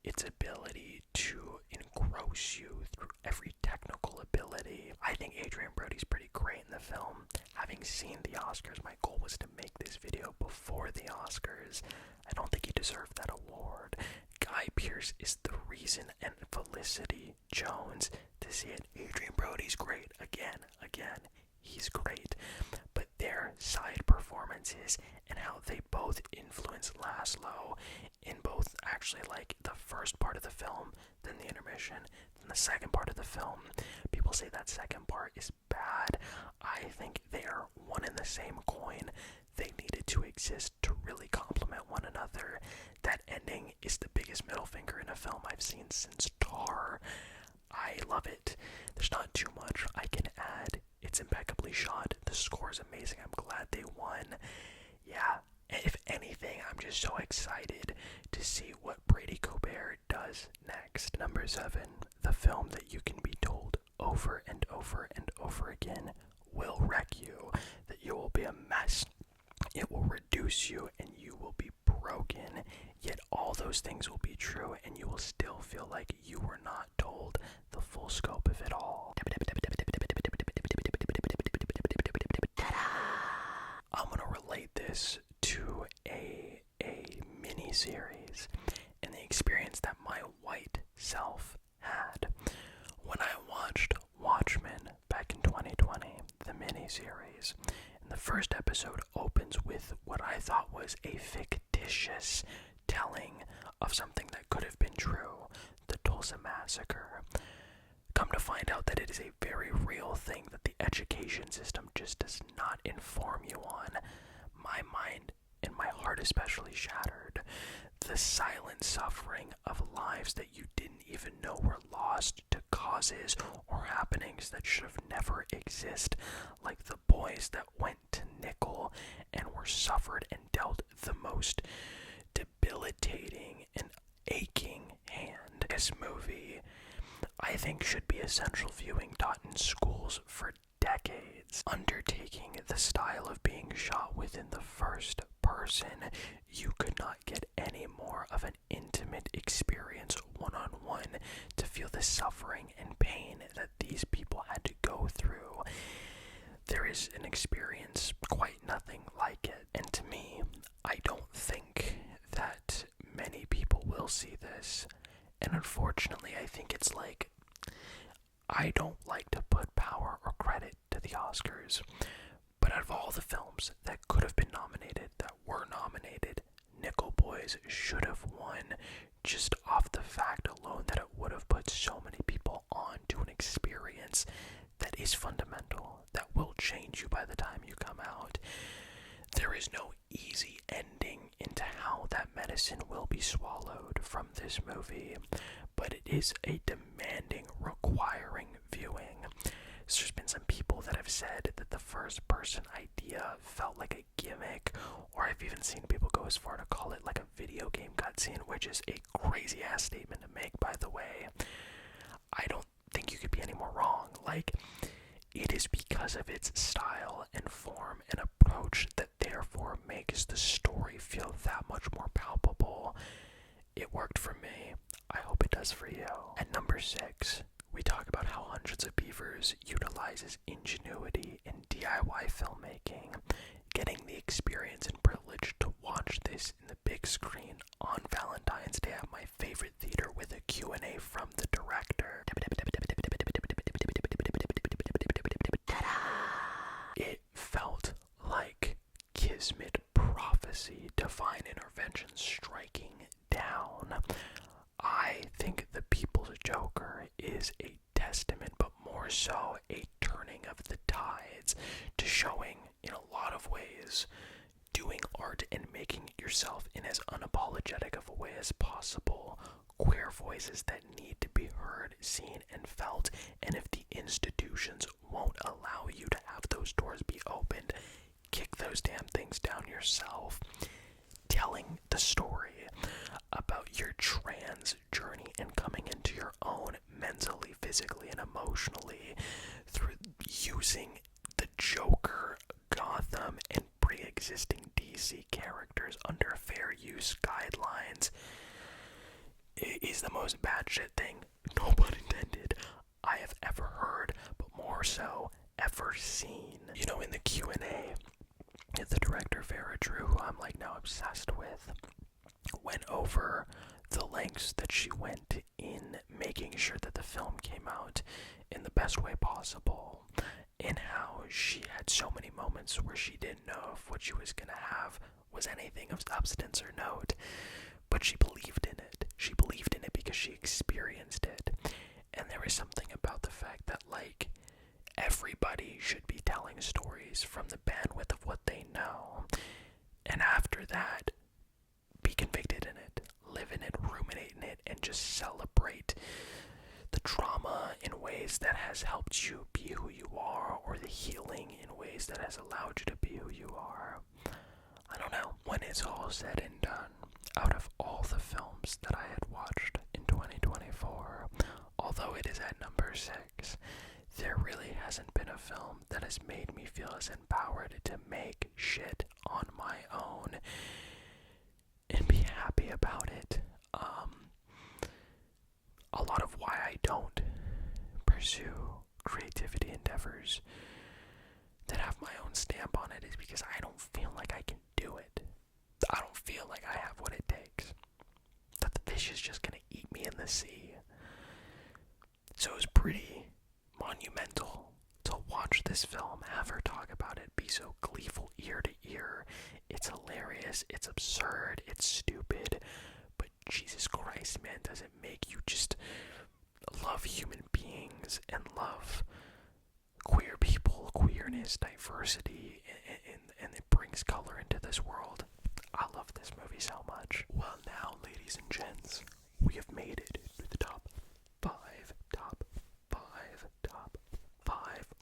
its ability to engross you through every technical ability. I think Adrien Brody's pretty great in the film. Having seen the Oscars, my goal was to make this video before the Oscars. I don't think he deserved that award. Guy Pearce is the reason, and Felicity Jones, to see it. Adrien Brody's great. Again, he's great. But their side performances and how they both influence Laszlo in both actually like the first part of the film, then the intermission, then the second part of the film. People say that second part is bad. I think they are one and the same coin. They needed to exist to really complement one another. That ending is the biggest middle finger in a film I've seen since Tar. I love it. There's not too much I can add. It's impeccably shot. The score is amazing. I'm glad they won. Yeah, if anything, I'm just so excited to see what Brady Colbert does next. Number 7, the film that you can be told over and over and over again will wreck you, that you will be a mess, it will reduce you, and you will be broken, yet all those things will be true, and you will still feel like you were not told the full scope of it all. I'm gonna relate this to a mini-series and the experience that my white self had when I watched Watchmen back in 2020, the mini-series. And the first episode opens with what I thought was a fictitious telling of something that could have been true, the Tulsa Massacre. Come to find out that it is a very real thing that the education system just does not inform you on. My mind and my heart especially shattered. The silent suffering of lives that you didn't even know were lost to causes or happenings that should have never existed, like the boys that went to Nickel and were suffered and dealt the most debilitating and aching hand. This movie, I think, should be essential viewing taught in schools for decades. Undertaking the style of being shot within the first person, you could not get any more of an intimate experience one-on-one to feel the suffering and pain that these people had to go through. There is an experience quite nothing like it, and to me, I don't think that many people will see this. And unfortunately, I think it's like, I don't like to put power or credit to the Oscars, but out of all the films that could have been nominated, that were nominated, Nickel Boys should have won, just off the fact alone that it would have put so many people on to an experience that is fundamental, that will change you by the time you come out. There is no easy ending into how that medicine will be swallowed from this movie, but it is a demanding, requiring viewing. There's been some people that have said that the first person idea felt like a gimmick, or I've even seen people go as far to call it like a video game cutscene, which is a crazy ass statement to make, by the way. I don't think you could be any more wrong. Like, it is because of its style and form and approach that therefore makes the story feel that much more palpable. It worked for me. I hope it does for you. At number 6, we talk about how Hundreds of Beavers utilizes ingenuity in DIY filmmaking. Getting the experience and privilege to watch this in the big screen on Valentine's Day at my favorite theater with a Q&A from the director. It felt like Kismet prophecy, divine intervention striking down. I think The People's Joker is a testament, but more so a turning of the tides to showing, in a lot of ways, doing art and making it yourself in as unapologetic of a way as possible. Queer voices that need need to be heard, seen, and felt, and if the institutions won't allow you to have those doors be opened, kick those damn things down yourself. Telling the story about your trans journey and coming into your own mentally, physically, and emotionally through using the Joker, Gotham, and pre-existing DC characters under fair use guidelines is the most batshit thing, no pun intended, I have ever heard, but more so, ever seen. You know, in the Q&A, the director, Vera Drew, who I'm like now obsessed with, went over the lengths that she went in making sure that the film came out in the best way possible, and how she had so many moments where she didn't know if what she was going to have was anything of substance or note, but she believed in it. She believed in it because she experienced it. And there is something about the fact that, like, everybody should be telling stories from the bandwidth of what they know. And after that, be convicted in it, live in it, ruminate in it, and just celebrate the trauma in ways that has helped you be who you are, or the healing in ways that has allowed you to be who you are. I don't know. When it's all said and done, out of all the films that I had watched in 2024, although it is at number 6, there really hasn't been a film that has made me feel as empowered to make shit on my own and be happy about it. A lot of why I don't pursue creativity endeavors that have my own stamp on it is because I don't feel like I can do it. I don't feel like I have what it takes. That the fish is just gonna eat me in the sea. So it was pretty monumental to watch this film, have her talk about it, be so gleeful ear to ear. It's hilarious, it's absurd, it's stupid, but Jesus Christ, man, does it make you just love human beings and love queer people, queerness, diversity, and it brings color into this world. I love this movie so much. Well, now, ladies and gents, we have made it to the top 5.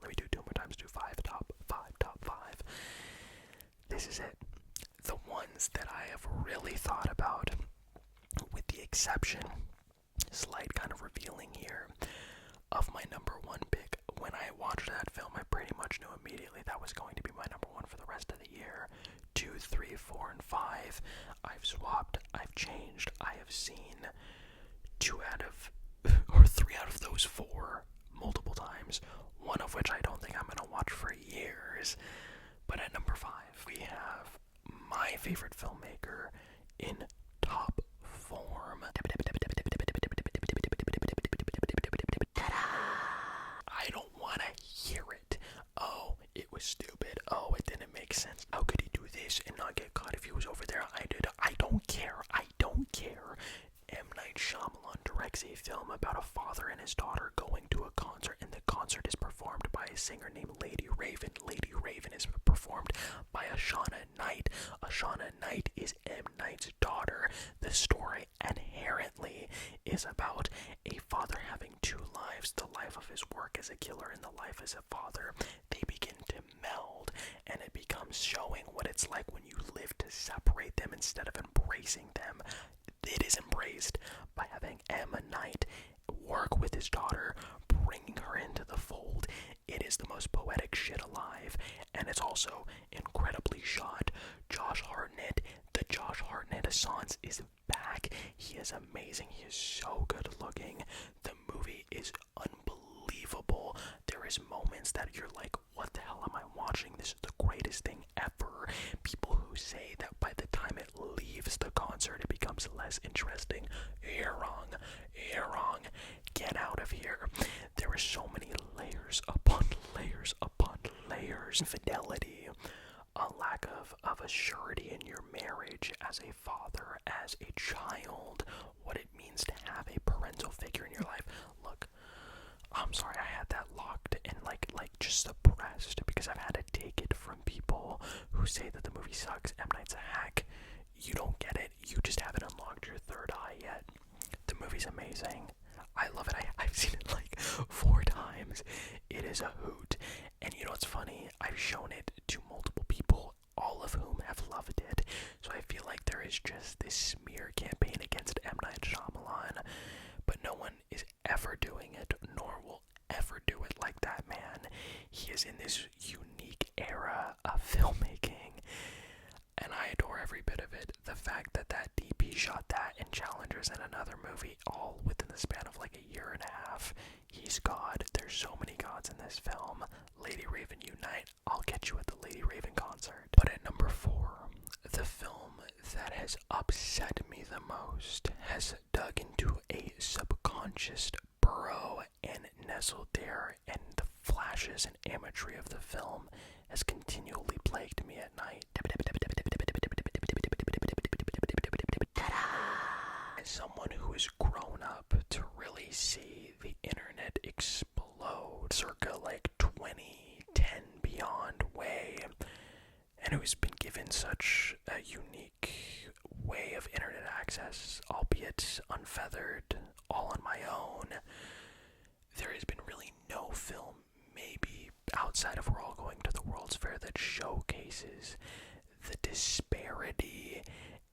Let me do it 2 more times. Do 5, top 5. This is it. The ones that I have really thought about, with the exception, slight kind of revealing here, of my number 1 pick. When I watched that film, I pretty much knew immediately that was going to be my number 1 for the rest of the year. 2, 3, 4, and 5. I've swapped, I've changed, I have seen 3 out of those 4 multiple times, one of which I don't think I'm going to watch for years. But at number 5, we have my favorite filmmaker in top form. I don't want to hear it. Oh, it was stupid. Oh, it didn't make sense. How could he do this and not get caught if he was over there? I don't care. M. Night Shyamalan directs a film about a father and his daughter going to a concert, and the concert is performed by a singer named Lady Raven. Lady Raven is performed by Ashana Knight. Ashana Knight is M. Night's daughter. The story inherently is about a father having 2 lives, the life of his work as a killer and the life as a father. They begin to meld, and it becomes showing what it's like when you live to separate them instead of embracing them. It is embraced by having M. Night work with his daughter, bringing her into the fold. It is the most poetic shit alive, and it's also incredibly shot. Josh Hartnett, the Josh Hartnett Assance is back. He is amazing. He is so good looking. The movie is unbelievable. There is moments that you're like, what the hell am I watching? This is the greatest thing ever. People who say that by the time it leaves the concert, it becomes less interesting. You're wrong. Get out of here. There are so many layers upon layers upon layers. Infidelity, a lack of a surety in your marriage as a father, as a child, what it means to have a parental figure in your life. Look, I'm sorry I had that locked and like just suppressed because I've had to take it from people who say that the movie sucks. M. Night's a hack. You don't get it. You just haven't unlocked your third eye yet. The movie's amazing. I love it. I've seen it like 4 times. It is a hoot. And you know what's funny? I've shown it to multiple people, all of whom have loved it. So I feel like there is just this smear campaign against M. Night Shyamalan, but no one is ever doing it, nor will ever do it like that man. He is in this unique era of filmmaking, and I adore every bit of it. The fact that that DP shot that and Challengers and another movie all within the span of like a year and a half. He's God. There's so many gods in this film. Lady Raven Unite. I'll get you at the Lady Raven concert. But at number 4, the film that has upset me the most, has dug into a subconscious burrow and nestled there, and the flashes and imagery of the film has continually plagued me at night. As someone who has grown up to really see the internet explode circa like 2010 beyond way, and who's been given such a unique way of internet access, albeit unfeathered, all on my own, there has been really no film, maybe outside of We're All Going to the World's Fair, that showcases the disparity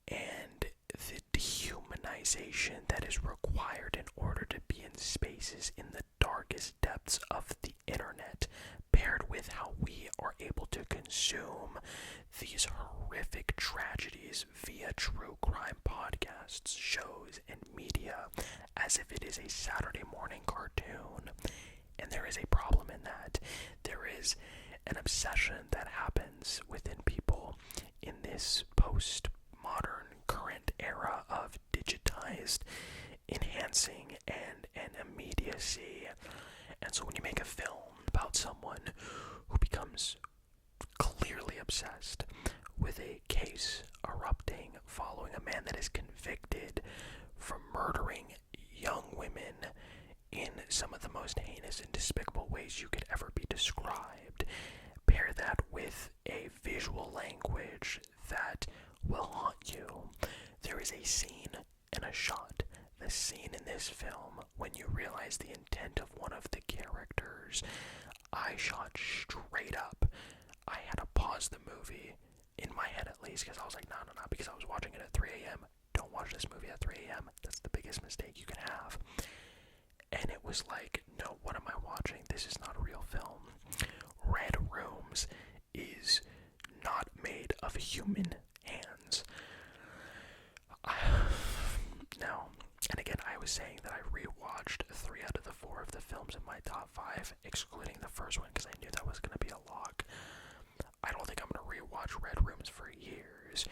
and the dehumanization that is required in order to be in spaces in the darkest depths of the internet, paired with how we are able to consume these horrific tragedies via true crime podcasts, shows, and media as if it is a Saturday morning cartoon. And there is a problem in that. There is an obsession that happens within people in this post-modern current era of digitized enhancing and immediacy. And so when you make a film about someone who becomes clearly obsessed with a case erupting following a man that is convicted for murdering young women in some of the most heinous and despicable ways you could ever be described, pair that with a visual language that will haunt you. There is a scene and a shot, the scene in this film, when you realize the intent of one of the characters. I shot straight up. I had to pause the movie, in my head at least, because I was like, no, because I was watching it at 3 a.m. Don't watch this movie at 3 a.m. That's the biggest mistake you can have. And it was like, no, what am I watching? This is not a real film. Red Rooms is not made of human hands. No. And again, I was saying that I rewatched 3 out of the 4 of the films in my top 5, excluding the first one, because I knew that was going to be a lock. I don't think I'm going to rewatch Red Rooms for years.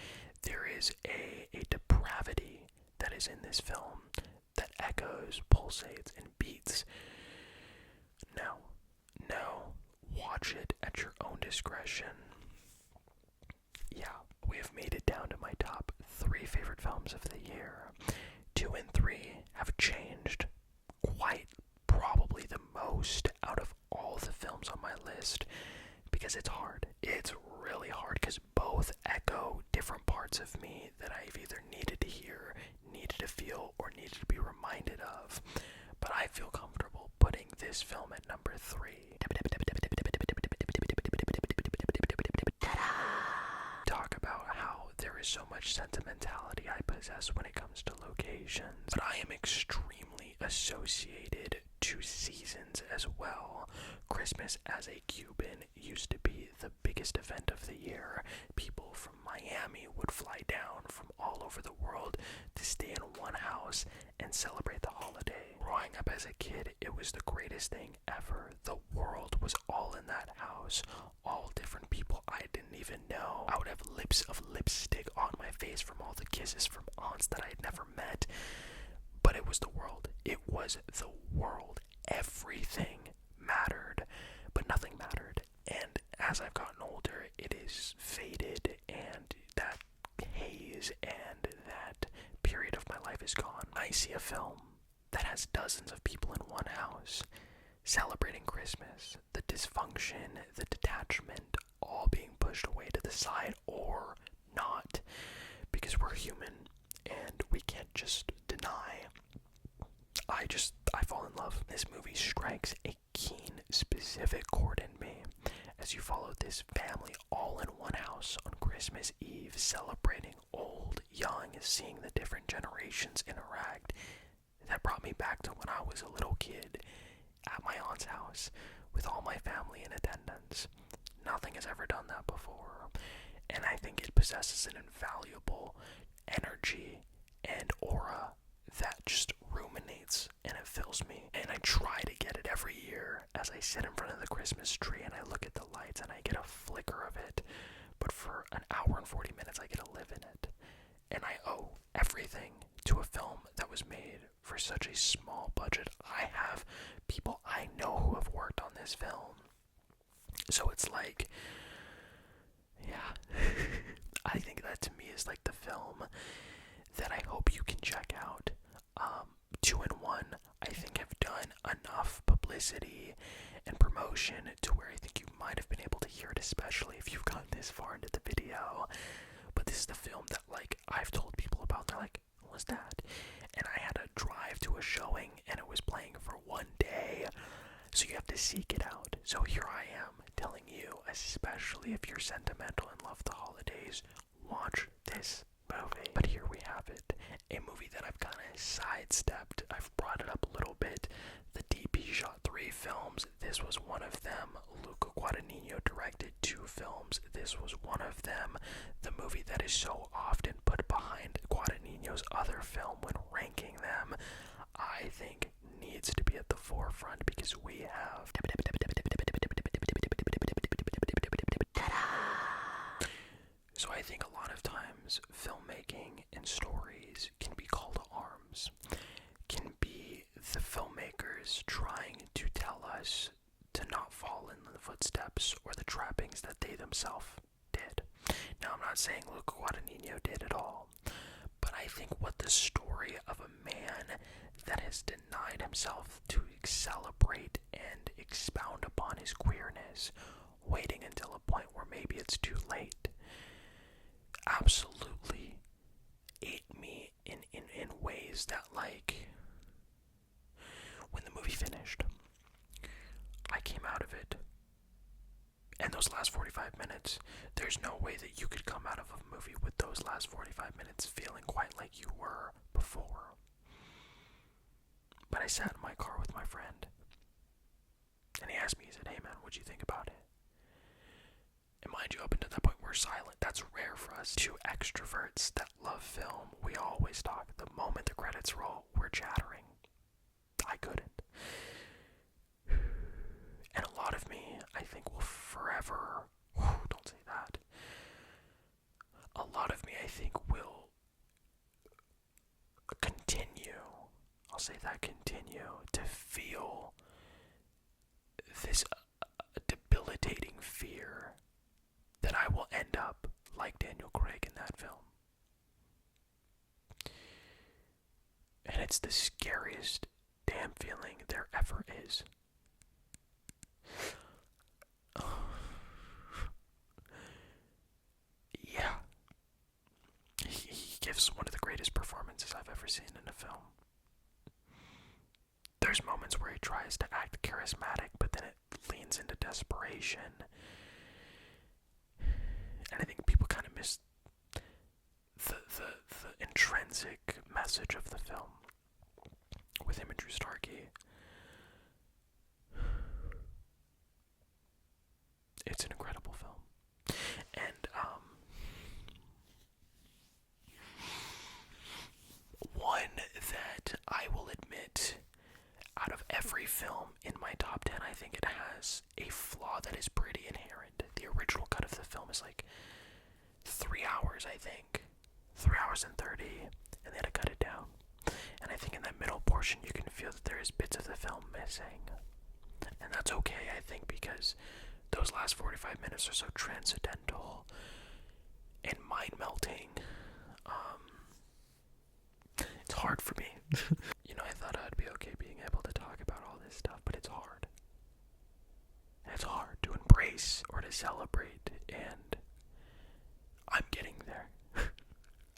There is a depravity that is in this film that echoes, pulsates, and beats. No. Watch it at your own discretion. Yeah, we have made it down to my top 3 favorite films of the year. 2 and 3 have changed quite probably the most out of all the films on my list, because it's hard. It's really hard, because both echo different parts of me that I've either needed to hear, needed to feel, or needed to be reminded of. But I feel comfortable putting this film at number 3. Talk about how there is so much sentimentality I possess when it comes to locations, but I am extremely associated to seasons as well. Christmas as a Cuban used to be the biggest event of the year. People from Miami would fly down from all over the world to stay in one house and celebrate the holiday. Growing up as a kid, it was the greatest thing ever. The world was all in that house. All different people I didn't even know. I would have lips of lipstick on my face from all the kisses from aunts that I had never met. But it was the world. It was the world. Everything mattered, but nothing mattered. And as I've gotten older, it is faded, and that haze and that period of my life is gone. I see a film that has dozens of people in one house celebrating Christmas, the dysfunction, the detachment, all being pushed away to the side or not, because we're human and we can't just deny. I fall in love. This movie strikes a keen, specific chord in me as you follow this family all in one house on Christmas Eve, celebrating old, young, seeing the different generations interact. That brought me back to when I was a little kid at my aunt's house with all my family in attendance. Nothing has ever done that before, and I think it possesses an invaluable energy and aura that just ruminates and it fills me. And I try to get it every year as I sit in front of the Christmas tree and I look at the lights and I get a flicker of it. But for an hour and 40 minutes, I get to live in it. And I owe everything to a film that was made for such a small budget. I have people I know who have worked on this film. So it's like, yeah, I think that to me is like the film that I hope you can check out. 2 and 1, I think, have done enough publicity and promotion to where I think you might have been able to hear it, especially if you've gotten this far into the video. But this is the film that, like, I've told people about. They're like, what was that? And I had to drive to a showing, and it was playing for one day. So you have to seek it out. So here I am telling you, especially if you're sentimental and love the holidays, watch this movie. But here we have it, a movie that I've kind of sidestepped. I've brought it up a little bit. The DP shot 3 films. This was one of them. Luca Guadagnino directed 2 films. This was one of them. The movie that is so often put behind Guadagnino's other film when ranking them, I think needs to be at the forefront because we have So I think a lot of times filmmaking and stories can be call to arms, can be the filmmakers trying to tell us to not fall in the footsteps or the trappings that they themselves did. Now, I'm not saying Luca Guadagnino did at all, but I think what the story of a man that has denied himself to celebrate and expound upon his queerness, waiting until a point where maybe it's too late, absolutely ate me in ways that, like, when the movie finished, I came out of it, and those last 45 minutes, there's no way that you could come out of a movie with those last 45 minutes feeling quite like you were before. But I sat in my car with my friend, and he asked me, he said, hey man, what'd you think about it? And mind you, up until that point, we're silent. That's rare for us. 2 extroverts that love film, we always talk. The moment the credits roll, we're chattering. I couldn't. And a lot of me, I think, will forever, don't say that. A lot of me, I think, will continue, I'll say that, continue to feel this debilitating fear that I will end up like Daniel Craig in that film. And it's the scariest damn feeling there ever is. Yeah. He gives one of the greatest performances I've ever seen in a film. There's moments where he tries to act charismatic, but then it leans into desperation. And I think people kind of miss the intrinsic message of the film with him and Drew Starkey. It's an incredible film. And one that I will admit, out of every film in my top 10, I think it has a flaw that is pretty inherent. The original cut of the film is like 3 hours, I think. 3 hours and 30, and they had to cut it down. And I think in that middle portion you can feel that there is bits of the film missing. And that's okay, I think, because those last 45 minutes are so transcendental and mind-melting. It's hard for me. You know, I thought I'd be okay being able to talk about all this stuff, but it's hard. It's hard to embrace or to celebrate, and I'm getting there.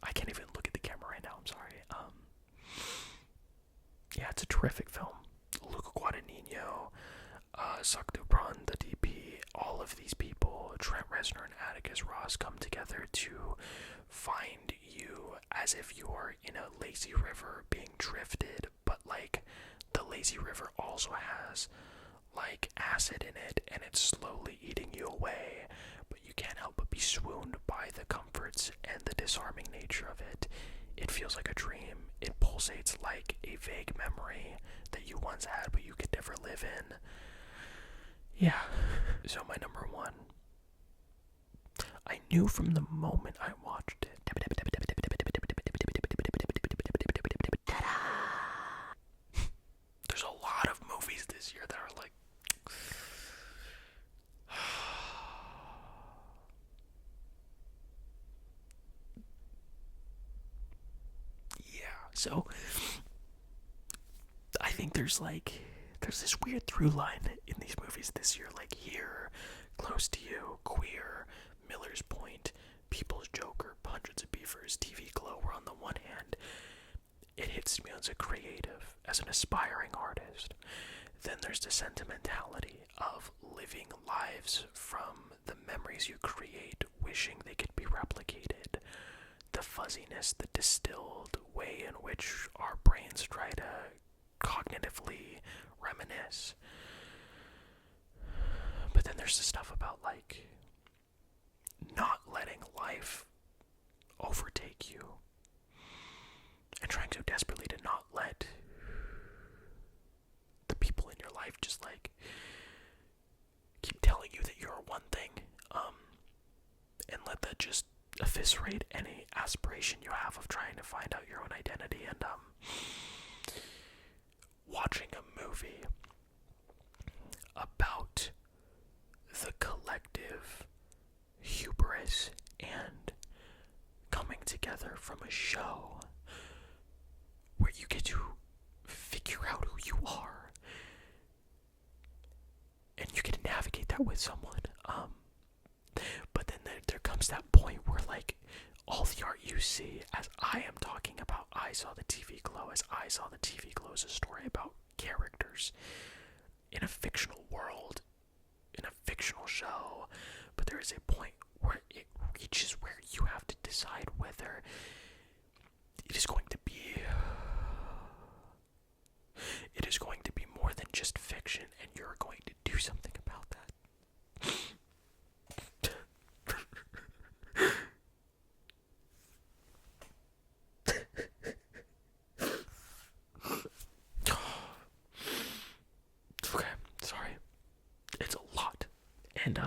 I can't even look at the camera right now, I'm sorry. Yeah, it's a terrific film. Suck Dupron, the DP, all of these people, Trent Reznor and Atticus Ross, come together to find you as if you're in a lazy river being drifted, but like the lazy river also has like acid in it and it's slowly eating you away, but you can't help but be swooned by the comforts and the disarming nature of it. It feels like a dream. It pulsates like a vague memory that you once had but you could never live in. Yeah. So my number one, I knew from the moment I watched it. There's a lot of movies this year that are like yeah. So I think there's this weird through line in these movies this year, like Here, Close to You, Queer, Miller's Point, People's Joker, Hundreds of Beavers, TV Glow, where on the one hand, it hits me as a creative, as an aspiring artist. Then there's the sentimentality of living lives from the memories you create, wishing they could be replicated. The fuzziness, the distilled way in which our brains try to cognitively reminisce. But then there's the stuff about like not letting life overtake you and trying so desperately to not let the people in your life just like keep telling you that you're one thing, and let that just eviscerate any aspiration you have of trying to find out your own identity. And watching a movie about the collective hubris and coming together from a show where you get to figure out who you are and you get to navigate that with someone. But then there comes that point where like all the art you see, as I am talking about I Saw the TV Glow, as I Saw the TV Glow is a story about characters in a fictional world, in a fictional show, but there is a point where it reaches where you have to decide whether it is going to be more than just fiction, and you're going to do something about that. Okay, sorry. It's a lot. And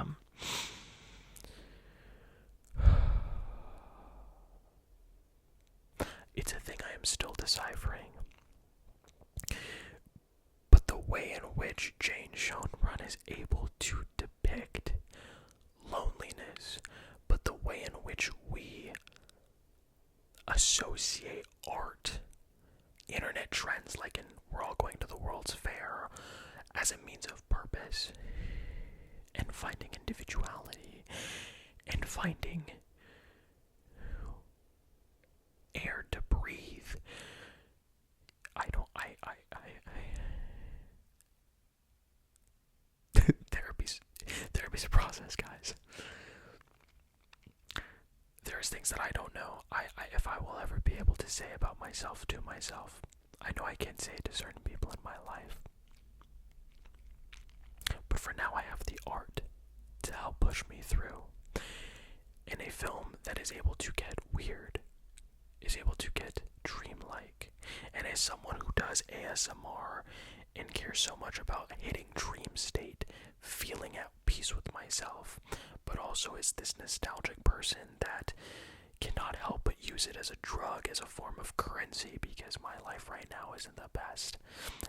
it's a thing I am still deciphering. But the way in which Jane Schoenbrunn is able to depict loneliness, but the way in which we associate art, internet trends like in We're All Going to the World's Fair, as a means of purpose, and finding individuality, and finding air to breathe. Therapy's a process, guys. There's things that I don't know. If I will ever be able to say about myself to myself. I know I can't say it to certain people in my life. But for now, I have the art to help push me through. In a film that is able to get weird, is able to get dreamlike, and as someone who does ASMR and cares so much about hitting dream state, feeling at peace with myself, but also is this nostalgic person that cannot help but use it as a drug, as a form of currency, because my life right now isn't the best,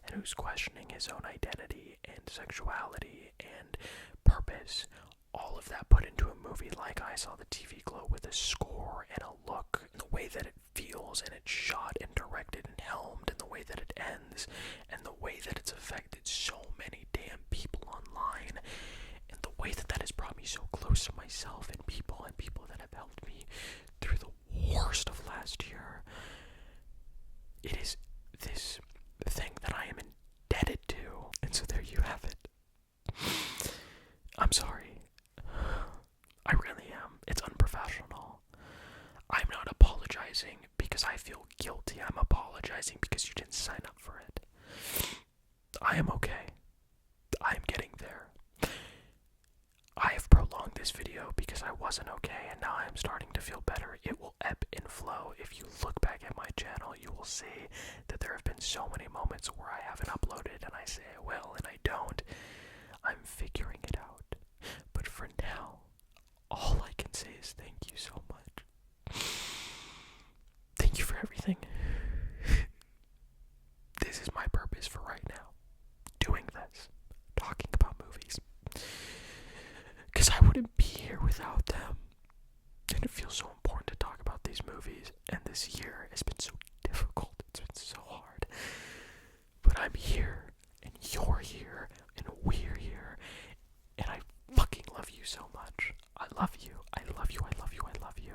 and who's questioning his own identity and sexuality and purpose. All of that put into a movie like I Saw the TV Glow, with a score and a look, and the way that it feels, and it's shot and directed and helmed, and the way that it ends, and the way that it's affected so many damn people online, and the way that that has brought me so close to myself and people that have helped me through the worst of last year. It is this thing that I am indebted to, and so there you have it. apologizing because I feel guilty. I'm apologizing because you didn't sign up for it. I am okay. I am getting there. I have prolonged this video because I wasn't okay, and now I am starting to feel better. It will ebb and flow. If you look back at my channel, you will see that there have been so many moments where I haven't uploaded, and I say I will, and I don't. I'm figuring it out. But for now, all I can say is thank you so much. Thank you for everything. This is my purpose for right now. Doing this. Talking about movies. Because I wouldn't be here without them. And it feels so important to talk about these movies. And this year has been so difficult. It's been so hard. But I'm here. And you're here. And we're here. And I fucking love you so much. I love you. I love you. I love you. I love you.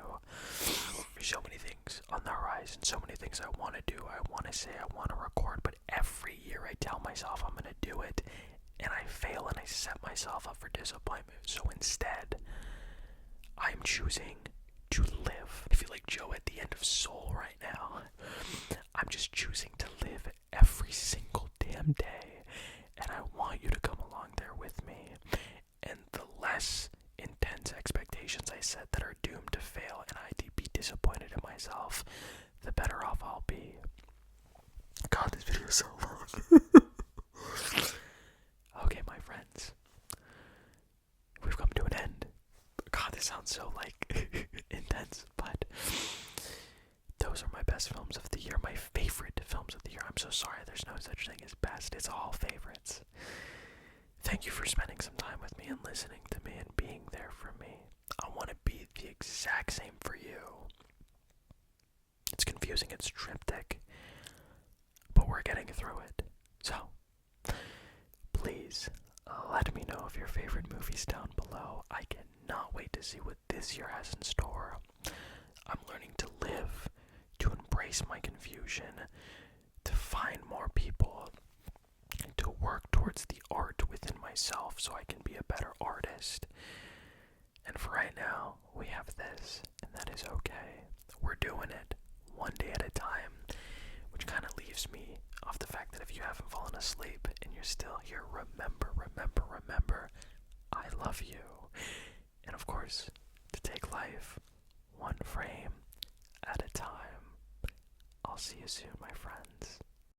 There's so many things on the horizon. So many things I want to do. I want to say. I want to record. But every year I tell myself I'm going to do it. And I fail and I set myself up for disappointment. So instead, I'm choosing to live. I feel like Joe at the end of Soul right now. I'm just choosing to live every single damn day. And I want you to come along there with me. And the less intense expectations I set that are doomed to fail and I be disappointed in myself, the better off I'll be. God, this video is so long. Okay, my friends, we've come to an end. God, this sounds so, intense, but those are my best films of the year, my favorite films of the year. I'm so sorry, there's no such thing as best, it's all favorites. Thank you for spending some time with me and listening to me and being there for me. I want to be the exact same for you. It's confusing, it's triptych, but we're getting through it. So, please, let me know of your favorite movies down below. I cannot wait to see what this year has in store. I'm learning to live, to embrace my confusion, to find more people, and to work towards the art within myself so I can be a better artist. And for right now, we have this, and that is okay. We're doing it one day at a time, which kind of leaves me off the fact that if you haven't fallen asleep and you're still here, remember, I love you. And of course, to take life one frame at a time. I'll see you soon, my friends.